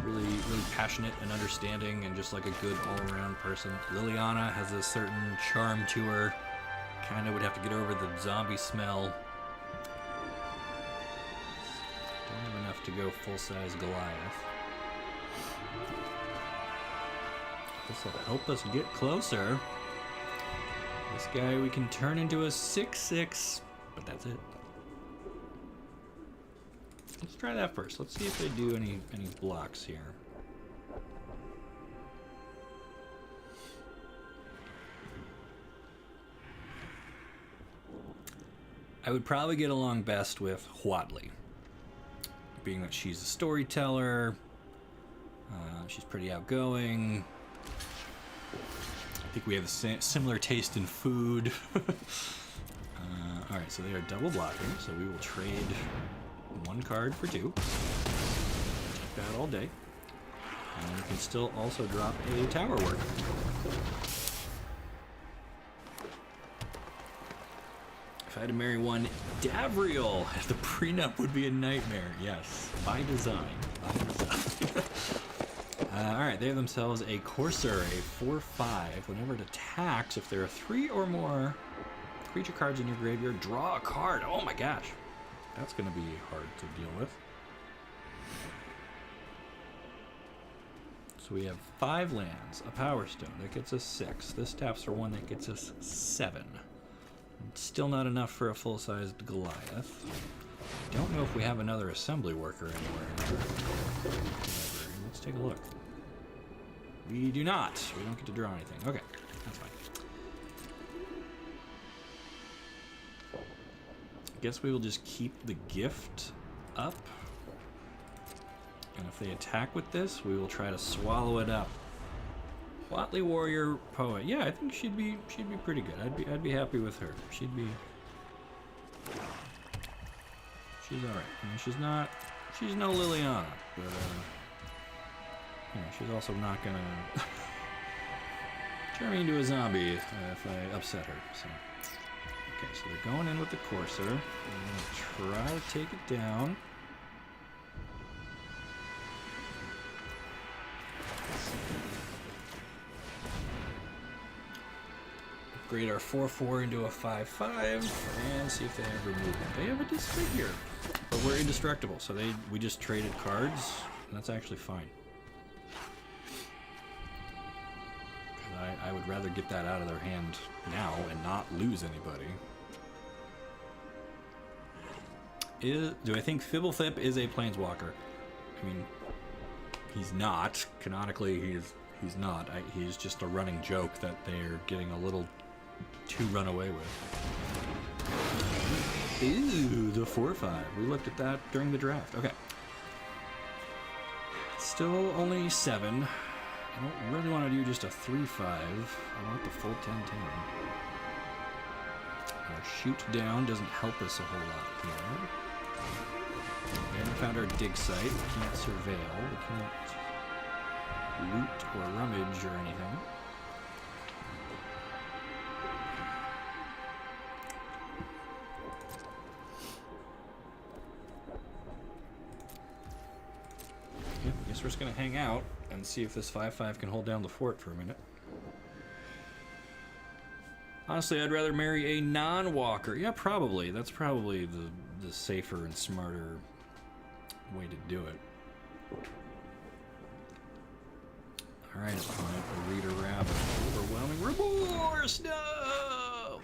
Really, really passionate and understanding and just like a good all-around person. Liliana has a certain charm to her. Kind of would have to get over the zombie smell. Don't have enough to go full-size Goliath. This will help us get closer. This guy we can turn into a 6/6, but that's it. Let's try that first. Let's see if they do any blocks here. I would probably get along best with Huatli, being that she's a storyteller. She's pretty outgoing. I think we have a similar taste in food. Alright, so they are double blocking, so we will trade 1 card for 2. Take that all day. And we can still also drop a tower worker. If I had to marry one, Davriel! The prenup would be a nightmare. Yes, by design. By design. Alright, they have themselves a Courser, a 4/5. Whenever it attacks, if there are 3 or more creature cards in your graveyard, draw a card. Oh my gosh. That's going to be hard to deal with. So we have 5 lands, a Power Stone that gets us 6. This taps for 1 that gets us 7. Still not enough for a full-sized Goliath. Don't know if we have another assembly worker anywhere. Let's take a look. We do not. We don't get to draw anything. Okay, that's fine. Guess we will just keep the gift up. And if they attack with this, we will try to swallow it up. Huatli Warrior Poet. Yeah, I think she'd be pretty good. I'd be happy with her. She's alright. I mean, she's not She's no Liliana, but she's also not gonna turn me into a zombie if I upset her. So, okay, so they're going in with the Courser. I'm gonna try to take it down. Upgrade our 4/4 into a 5/5 and see if they have removement. They have a disfigure, but we're indestructible, so we just traded cards, and that's actually fine. I would rather get that out of their hand now and not lose anybody. Do I think Fibblethip is a Planeswalker? I mean, he's not. Canonically, he's not. He's just a running joke that they're getting a little too run away with. Ooh, the 4/5. We looked at that during the draft. Okay. Still only 7. I don't really want to do just a 3/5. I want the full 10/10. Our shoot down doesn't help us a whole lot here. We haven't found our dig site. We can't surveil. We can't loot or rummage or anything. Yeah, I guess we're just gonna hang out and see if this 5/5 can hold down the fort for a minute. Honestly, I'd rather marry a non-walker. Yeah, probably. That's probably the safer and smarter way to do it. Alright, opponent, a Reader Rabbit. Overwhelming remorse! No!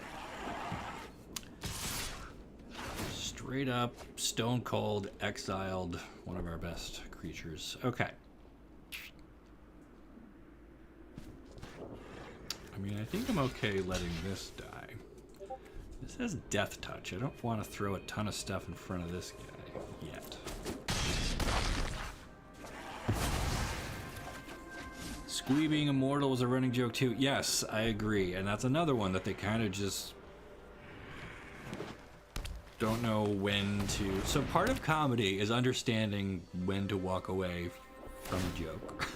Straight up, stone cold, exiled one of our best creatures. Okay. I mean, I think I'm okay letting this die. This has Death Touch. I don't want to throw a ton of stuff in front of this guy yet. Squee being immortal was a running joke too. Yes, I agree. And that's another one that they kind of just don't know when to. So part of comedy is understanding when to walk away from a joke.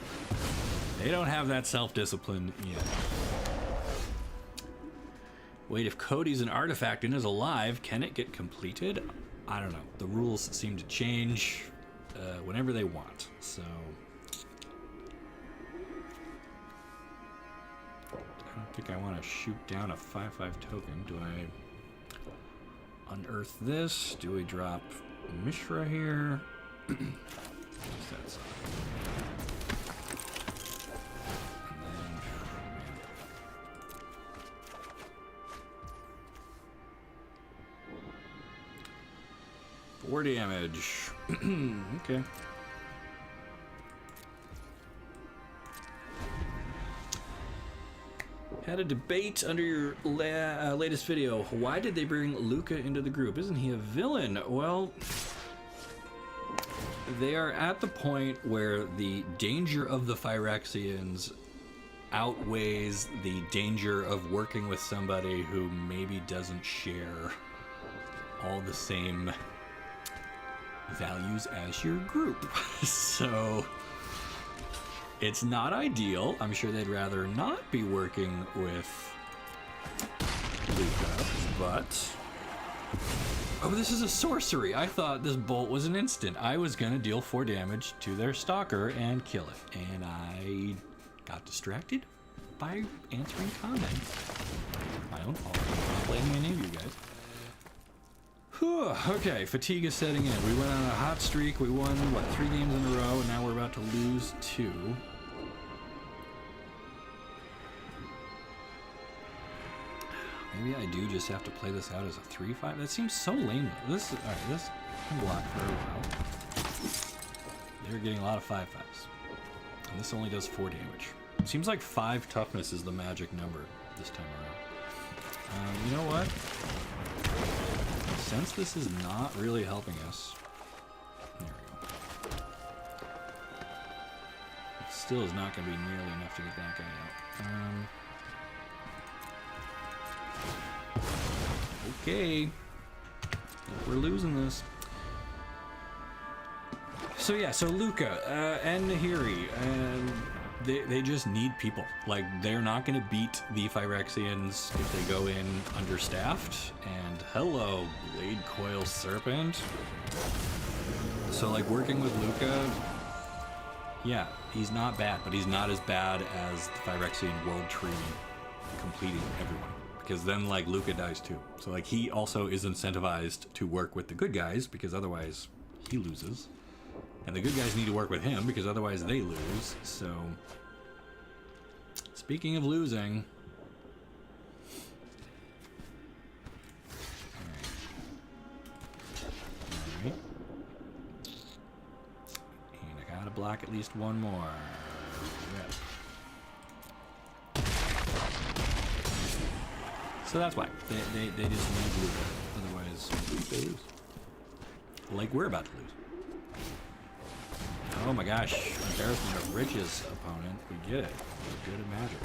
They don't have that self-discipline yet. Wait, if Cody's an artifact and is alive, can it get completed? I don't know. The rules seem to change whenever they want, so I don't think I want to shoot down a 5/5 token. Do I unearth this? Do we drop Mishra here? What's that side? War damage. Okay. Had a debate under your latest video. Why did they bring Luca into the group? Isn't he a villain? Well, they are at the point where the danger of the Phyrexians outweighs the danger of working with somebody who maybe doesn't share all the same values as your group. So it's not ideal. I'm sure they'd rather not be working with Luca, but oh, this is a sorcery. I thought this bolt was an instant. I was gonna deal 4 damage to their stalker and kill it, and I got distracted by answering comments. My own fault. I'm not blaming any of you guys. Whew, okay, fatigue is setting in. We went on a hot streak. We won, what, 3 games in a row, and now we're about to lose 2. Maybe I do just have to play this out as a 3/5. That seems so lame. This, all right, this can block for a while. They're getting a lot of 5/5s, and this only does 4 damage. It seems like 5 toughness is the magic number this time around. You know what? Since this is not really helping us, there we go. It still is not going to be nearly enough to get that guy out. Okay, we're losing this. So yeah, so Luca and Nahiri, they just need people. Like, they're not going to beat the Phyrexians if they go in understaffed. And hello, Blade Coil Serpent. So like, working with Luca, yeah, he's not bad, but he's not as bad as the Phyrexian World Tree completing everyone. Because then, like, Luca dies too. So like, he also is incentivized to work with the good guys, because otherwise he loses. And the good guys need to work with him, because otherwise they lose. So, speaking of losing... Alright. And I gotta block at least one more. Yep. So that's why. They just need Luca. Otherwise, they lose. Like we're about to lose. Oh my gosh, embarrassment of riches, opponent. We get it. We're good at magic.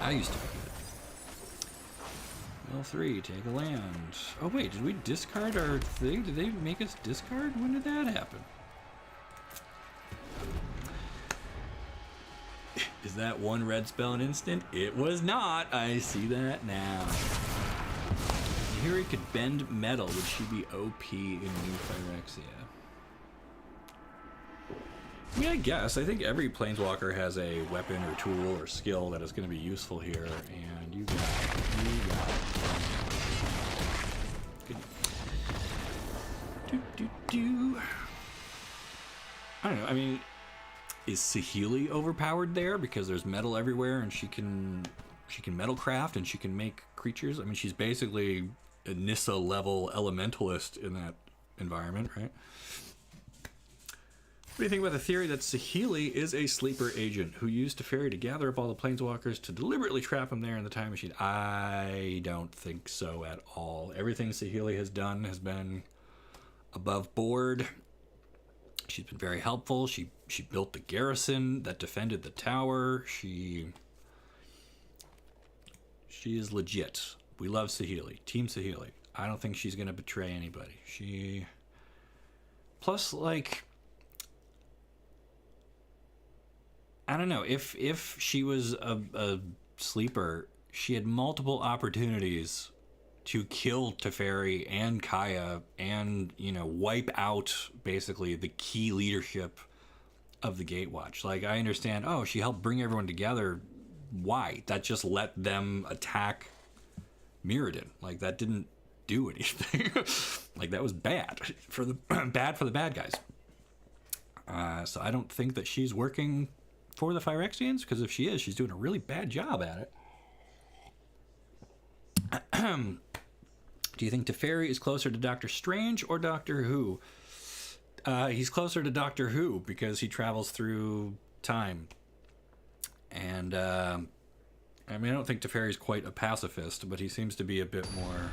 I used to be good. Well, 3, take a land. Oh wait, did we discard our thing? Did they make us discard? When did that happen? Is that one red spell an instant? It was not. I see that now. Nahiri could bend metal. Would she be OP in New Phyrexia? I mean, I guess. I think every Planeswalker has a weapon or tool or skill that is going to be useful here, and you got it. You got it. Good. I don't know. I mean, is Saheeli overpowered there because there's metal everywhere, and she can metal craft and she can make creatures? I mean, she's basically a Nissa level elementalist in that environment, right? What do you think about the theory that Saheeli is a sleeper agent who used Teferi to gather up all the Planeswalkers to deliberately trap them there in the time machine? I don't think so at all. Everything Saheeli has done has been above board. She's been very helpful. She built the garrison that defended the tower. She is legit. We love Saheeli. Team Saheeli. I don't think she's going to betray anybody. Plus, like... I don't know, if she was a sleeper, she had multiple opportunities to kill Teferi and Kaya and, you know, wipe out basically the key leadership of the Gatewatch. Like, I understand, oh, she helped bring everyone together. Why? That just let them attack Mirrodin. Like, that didn't do anything. Like, that was bad for the bad guys. So I don't think that she's working for the Phyrexians, because if she is, she's doing a really bad job at it. Do you think Teferi is closer to Doctor Strange or Doctor Who? He's closer to Doctor Who because he travels through time. And, I mean, I don't think Teferi's quite a pacifist, but he seems to be a bit more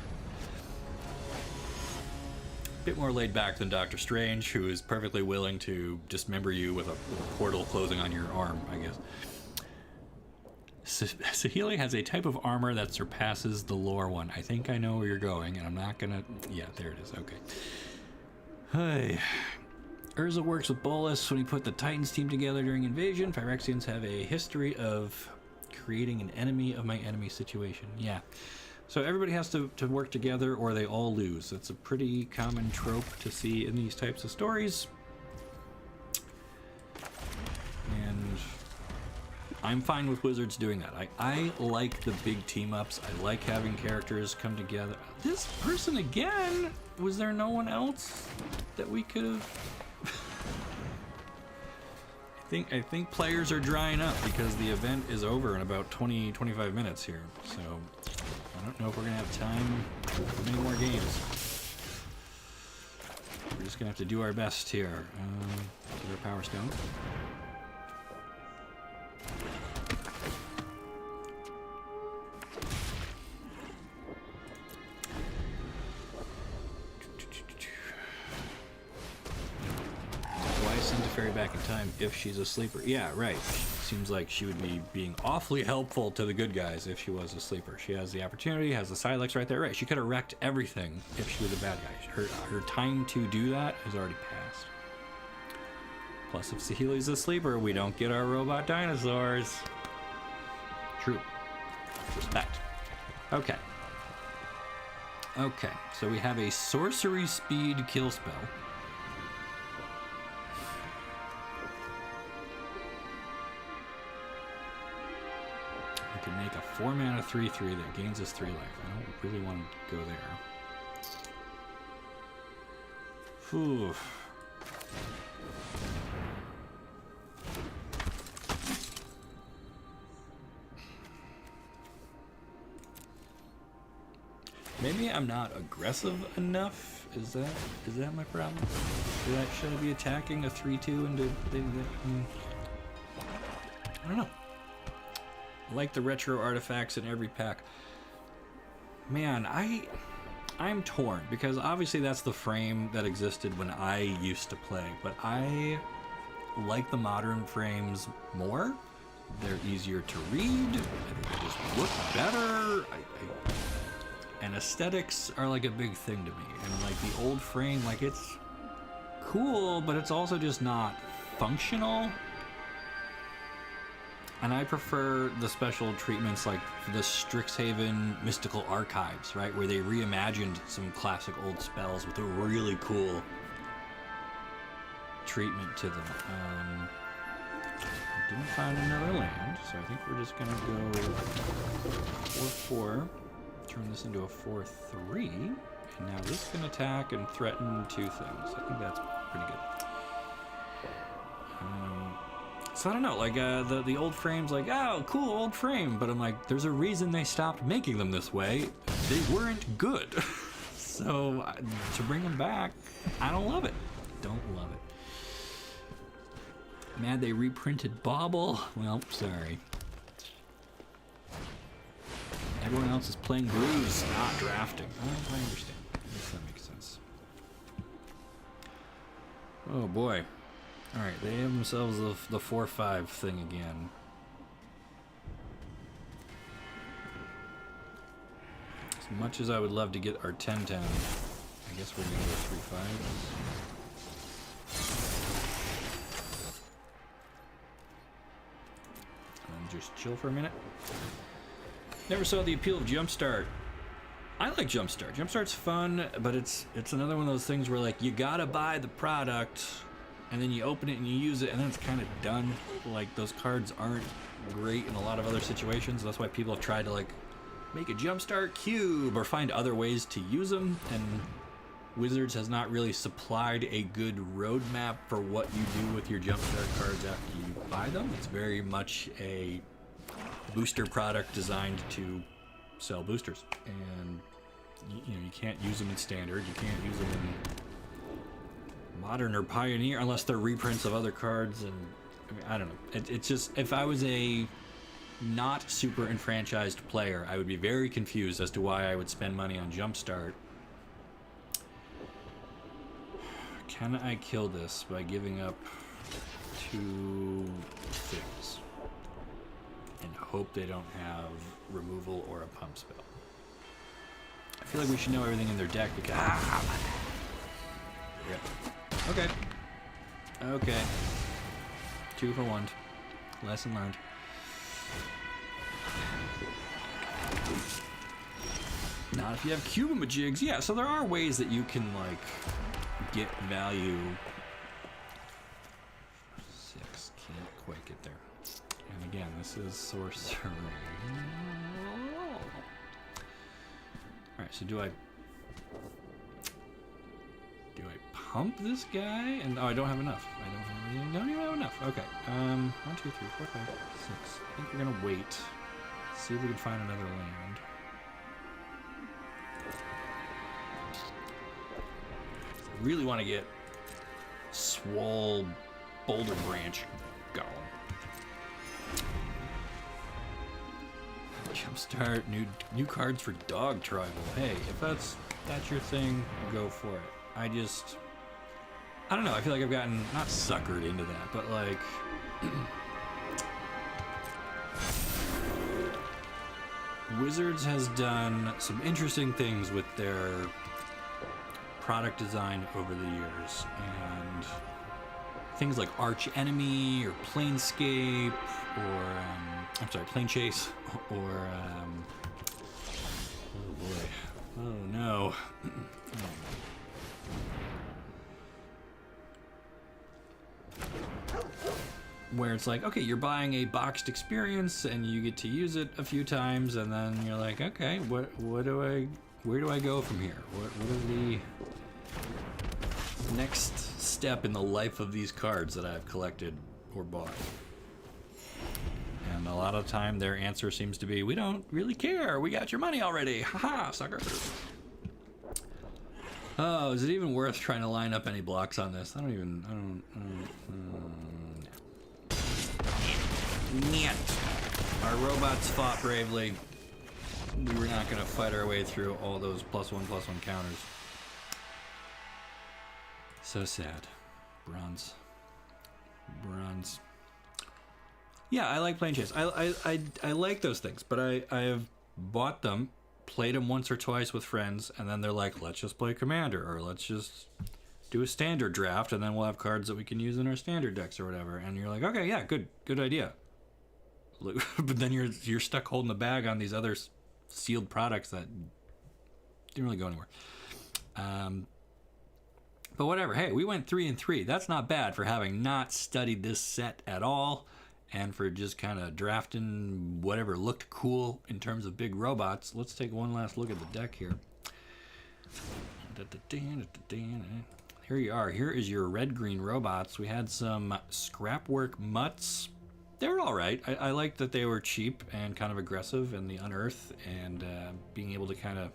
laid back than Doctor Strange, who is perfectly willing to dismember you with a portal closing on your arm, I guess. Saheeli has a type of armor that surpasses the lore one. I think I know where you're going, and I'm not gonna... Yeah, there it is. Okay. Hey. Urza works with Bolas when he put the Titans team together during Invasion. Phyrexians have a history of creating an enemy of my enemy situation. Yeah. So everybody has to work together or they all lose. That's a pretty common trope to see in these types of stories. And I'm fine with Wizards doing that. I like the big team-ups. I like having characters come together. This person again? Was there no one else that we could have... I think players are drying up because the event is over in about 20-25 minutes here. So I don't know if we're gonna have time for many more games. We're just gonna have to do our best here. Get our Power Stone. Why send Teferi back in time if she's a sleeper? Yeah, right. seems like she would be being awfully helpful to the good guys if she was a sleeper. She has the opportunity, has the Silex right there. Right, she could have wrecked everything if she was a bad guy. Her time to do that has already passed. Plus, if Saheeli's a sleeper, we don't get our robot dinosaurs. True. Respect. Okay. Okay, so we have a sorcery speed kill spell. We can make a 4 mana 3/3 that gains us 3 life. I don't really want to go there. Whew. Maybe I'm not aggressive enough. Is that my problem? Should I be attacking a 3/2 into? I don't know. I like the retro artifacts in every pack. Man, I'm torn because obviously that's the frame that existed when I used to play, but I like the modern frames more. They're easier to read. They just look better. And aesthetics are like a big thing to me. And like the old frame, like it's cool, but it's also just not functional. And I prefer the special treatments like the Strixhaven Mystical Archives, right? Where they reimagined some classic old spells with a really cool treatment to them. I didn't find another land, so I think we're just gonna go 4/4. Turn this into a 4/3, and now this can attack and threaten 2 things. I think that's pretty good. So I don't know, like the old frames, like, oh, cool old frame, but I'm like, there's a reason they stopped making them this way. They weren't good. So to bring them back, I don't love it. Don't love it. Mad they reprinted Bauble. Well, sorry. Everyone else is playing blues, not drafting. Oh, I understand. I guess that makes sense. Oh boy. Alright, they have themselves the 4/5 thing again. As much as I would love to get our 10/10, I guess we're gonna go 3/5. And just chill for a minute. Never saw the appeal of Jumpstart. I like Jumpstart. Jumpstart's fun, but it's another one of those things where like you gotta buy the product and then you open it and you use it and then it's kind of done. Like those cards aren't great in a lot of other situations. That's why people have tried to like make a Jumpstart cube or find other ways to use them, and Wizards has not really supplied a good roadmap for what you do with your Jumpstart cards after you buy them. It's very much a booster product designed to sell boosters, and you know you can't use them in standard, you can't use them in modern or pioneer unless they're reprints of other cards. And I mean, I don't know, it's just, if I was a not super enfranchised player, I would be very confused as to why I would spend money on Jumpstart. Can I kill this by giving up 2 things and hope they don't have removal or a pump spell? I feel like we should know everything in their deck because... Yeah. Okay. Okay. 2 for 1. Lesson learned. Not if you have Cubamajigs. Yeah, so there are ways that you can, like, get value. 6. Can't quite get there. And again, this is sorcery. Alright, so do I pump this guy? And oh, I don't have enough. I don't even have enough. Okay. 1, 2, 3, 4, 5, 6. I think we're gonna wait. See if we can find another land. I really want to get Swole Boulder Branch going. Jumpstart, new cards for Dog Tribal. Hey, if that's your thing, go for it. I don't know, I feel like I've gotten, not suckered into that, but like, Wizards has done some interesting things with their product design over the years, and things like Arch Enemy or Planescape or Plane Chase or oh boy, oh no. Where it's like, okay, you're buying a boxed experience and you get to use it a few times, and then you're like, okay, where do I go from here? What are the next step in the life of these cards that I've collected or bought? And a lot of the time their answer seems to be, we don't really care, we got your money already, haha, sucker. Oh, is it even worth trying to line up any blocks on this? I don't. Niet. Our robots fought bravely. We were not going to fight our way through all those +1/+1 counters. So sad. Bronze. Yeah, I like Plane Chase. I like those things, but I have bought them, played them once or twice with friends, and then they're like, let's just play Commander, or let's just do a standard draft, and then we'll have cards that we can use in our standard decks or whatever. And you're like, okay, yeah, good idea. But then you're stuck holding the bag on these other sealed products that didn't really go anywhere. But whatever. Hey, we went 3-3. That's not bad for having not studied this set at all, and for just kind of drafting whatever looked cool in terms of big robots. Let's take one last look at the deck here. Here you are. Here is your red-green robots. We had some Scrapwork Mutts. They were all right. I liked that they were cheap and kind of aggressive, and the Unearth, and being able to kind of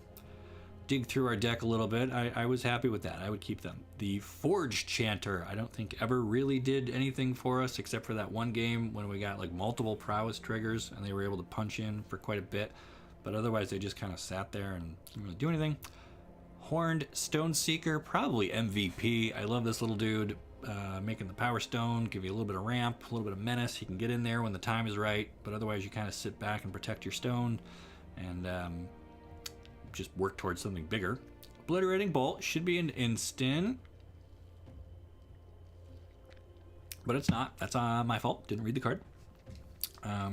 dig through our deck a little bit. I was happy with that. I would keep them. The Forge Chanter, I don't think ever really did anything for us except for that one game when we got like multiple prowess triggers and they were able to punch in for quite a bit. But otherwise they just kind of sat there and didn't really do anything. Horned Stoneseeker, probably MVP. I love this little dude. Making the Power Stone, give you a little bit of ramp, a little bit of menace. You can get in there when the time is right, but otherwise you kind of sit back and protect your stone and just work towards something bigger. Obliterating Bolt should be an instant, but it's not. That's my fault. Didn't read the card. I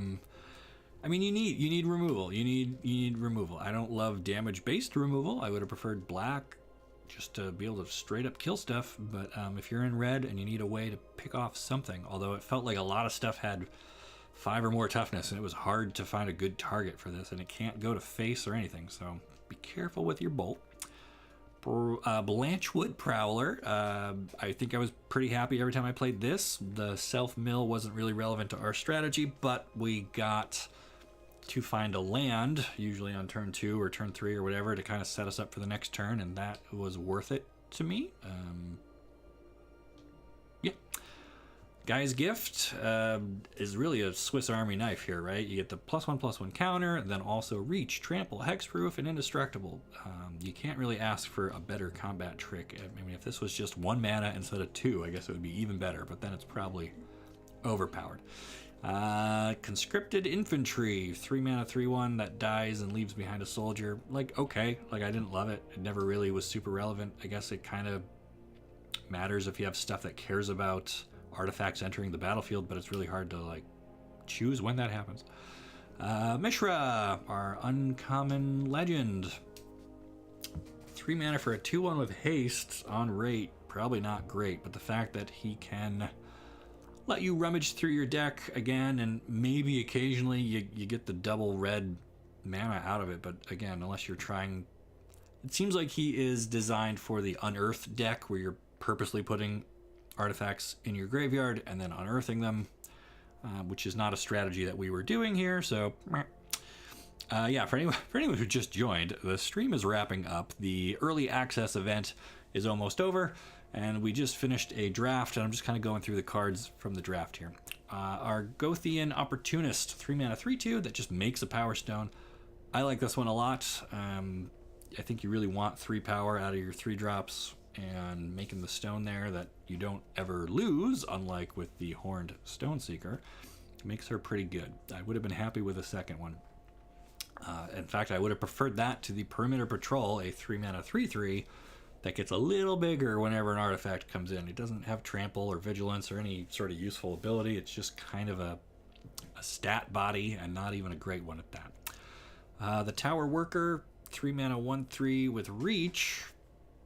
mean, you need removal. You need removal. I don't love damage-based removal. I would have preferred black, just to be able to straight up kill stuff. But if you're in red and you need a way to pick off something, although it felt like a lot of stuff had 5 or more toughness, and it was hard to find a good target for this, and it can't go to face or anything, so be careful with your bolt. Blanchwood Prowler, I think I was pretty happy every time I played this. The self-mill wasn't really relevant to our strategy, but we got to find a land, usually on turn 2 or turn 3 or whatever, to kind of set us up for the next turn, and that was worth it to me. Yeah. Guy's Gift is really a Swiss Army knife here, right? You get the +1/+1 counter, and then also Reach, Trample, Hexproof, and Indestructible. You can't really ask for a better combat trick. I mean, if this was just 1 mana instead of 2, I guess it would be even better, but then it's probably overpowered. Conscripted Infantry, 3 mana, 3/1 that dies and leaves behind a soldier. Like, okay, like I didn't love it. It never really was super relevant. I guess it kind of matters if you have stuff that cares about artifacts entering the battlefield, but it's really hard to like choose when that happens. Mishra, our uncommon legend. 3 mana for a 2/1 with haste on rate. Probably not great, but the fact that he can let you rummage through your deck again, and maybe occasionally you get the double red mana out of it, but again, unless you're trying... It seems like he is designed for the Unearthed deck, where you're purposely putting artifacts in your graveyard and then unearthing them, which is not a strategy that we were doing here, so... yeah, for anyone who just joined, the stream is wrapping up. The early access event is almost over, and we just finished a draft, and I'm just kind of going through the cards from the draft here. Our Gothian Opportunist, 3 mana, 3/2, that just makes a Power Stone. I like this one a lot. I think you really want 3 power out of your 3 drops, and making the stone there that you don't ever lose, unlike with the Horned Stoneseeker, makes her pretty good. I would have been happy with a second one. In fact, I would have preferred that to the Perimeter Patrol, a 3-mana 3/3 that gets a little bigger whenever an artifact comes in. It doesn't have Trample or Vigilance or any sort of useful ability. It's just kind of a stat body, and not even a great one at that. The Tower Worker, 3-mana 1/3 with Reach,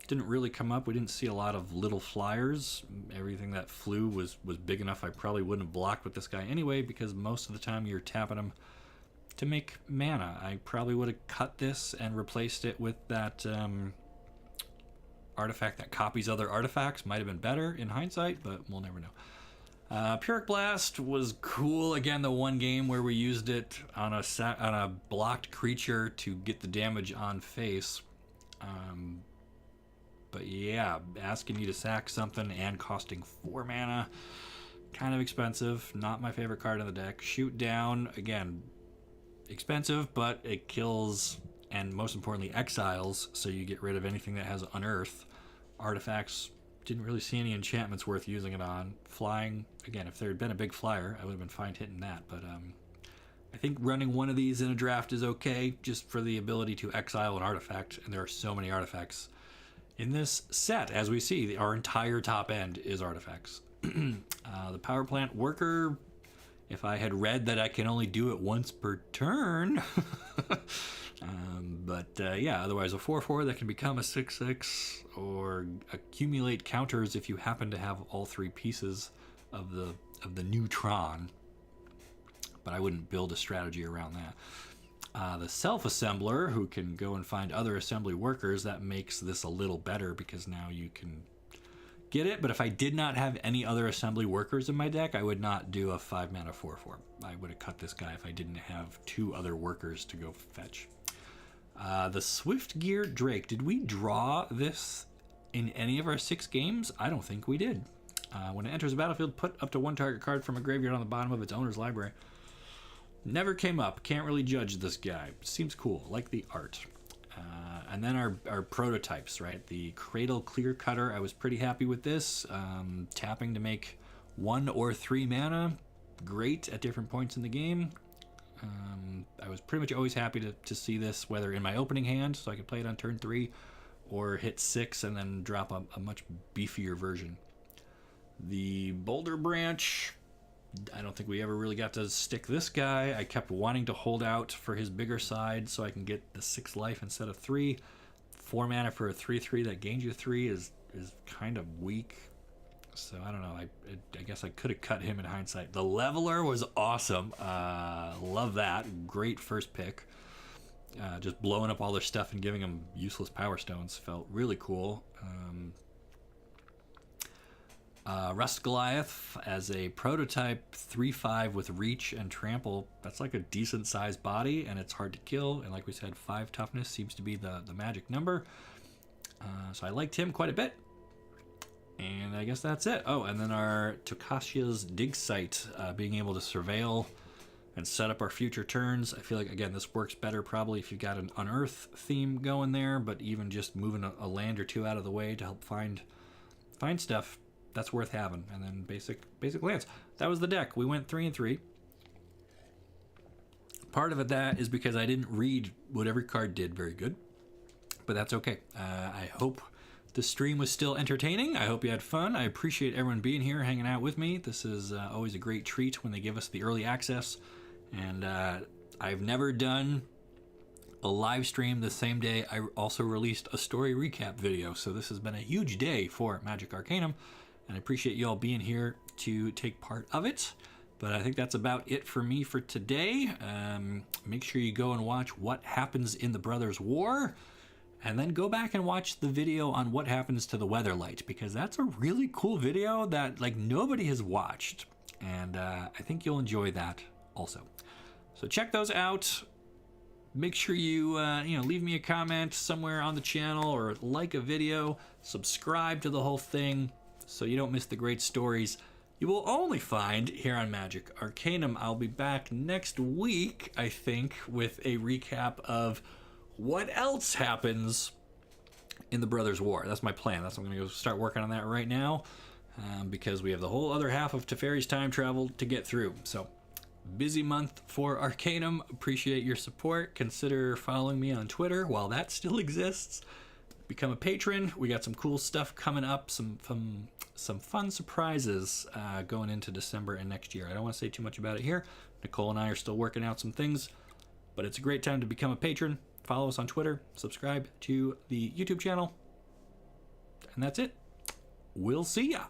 didn't really come up. We didn't see a lot of little flyers. Everything that flew was big enough I probably wouldn't have blocked with this guy anyway, because most of the time you're tapping him to make mana. I probably would have cut this and replaced it with that artifact that copies other artifacts. Might have been better in hindsight, but we'll never know. Pyrrhic Blast was cool. Again, the one game where we used it on a blocked creature to get the damage on face. But yeah, asking you to sack something and costing 4 mana, kind of expensive. Not my favorite card in the deck. Shoot Down, again, expensive, but it kills and most importantly exiles, so you get rid of anything that has Unearth. Artifacts, didn't really see any enchantments worth using it on. Flying, again, if there had been a big flyer, I would have been fine hitting that, but I think running one of these in a draft is okay, just for the ability to exile an artifact, and there are so many artifacts in this set. As we see, our entire top end is artifacts. The Power Plant Worker, if I had read that I can only do it once per turn. Yeah, otherwise a 4/4 that can become a 6/6 or accumulate counters if you happen to have all 3 pieces of the neutron. But I wouldn't build a strategy around that. The Self-Assembler, who can go and find other assembly workers, that makes this a little better because now you can get it. But if I did not have any other assembly workers in my deck, I would not do a 5-mana 4/4. I would have cut this guy if I didn't have 2 other workers to go fetch. The Swiftgear Drake. Did we draw this in any of our 6 games? I don't think we did. When it enters the battlefield, put up to 1 target card from a graveyard on the bottom of its owner's library. Never came up. Can't really judge this guy. Seems cool. Like the art. And then our prototypes, right? The Cradle Clear Cutter. I was pretty happy with this. Tapping to make 1 or 3 mana. Great at different points in the game. I was pretty much always happy to see this, whether in my opening hand, so I could play it on turn 3, or hit 6 and then drop a much beefier version. The Boulder Branch. I don't think we ever really got to stick this guy. I kept wanting to hold out for his bigger side so I can get the 6 life instead of 3. 4 mana for a 3/3 that gains you 3 is kind of weak. So I don't know. I guess I could have cut him in hindsight. The Leveler was awesome. Love that. Great first pick. Just blowing up all their stuff and giving them useless Power Stones felt really cool. Rust Goliath as a prototype 3/5 with Reach and Trample. That's like a decent sized body, and it's hard to kill. And like we said, 5 toughness seems to be the magic number. So I liked him quite a bit. And I guess that's it. Oh, and then our Tokashia's Dig Site, being able to surveil and set up our future turns. I feel like, again, this works better probably if you've got an Unearth theme going there, but even just moving a land or 2 out of the way to help find stuff, that's worth having. And then basic lands. That was the deck. We went 3-3. Part of that is because I didn't read what every card did very good, but that's okay. I hope the stream was still entertaining. I hope you had fun. I appreciate everyone being here, hanging out with me. This is always a great treat when they give us the early access. And I've never done a live stream the same day I also released a story recap video. So this has been a huge day for Magic Arcanum, and I appreciate you all being here to take part of it. But I think that's about it for me for today. Make sure you go and watch What Happens in the Brothers' War, and then go back and watch the video on what happens to the Weatherlight, because that's a really cool video that like nobody has watched, and I think you'll enjoy that also. So check those out. Make sure you leave me a comment somewhere on the channel, or like a video, subscribe to the whole thing so you don't miss the great stories you will only find here on Magic Arcanum. I'll be back next week, I think, with a recap of what else happens in the Brothers' War. That's my plan. I'm going to go start working on that right now, because we have the whole other half of Teferi's time travel to get through. So busy month for Arcanum. Appreciate your support. Consider following me on Twitter while that still exists. Become a patron. We got some cool stuff coming up. Some fun surprises going into December and next year. I don't want to say too much about it here. Nicole and I are still working out some things, but it's a great time to become a patron. Follow us on Twitter. Subscribe to the YouTube channel. And that's it. We'll see ya.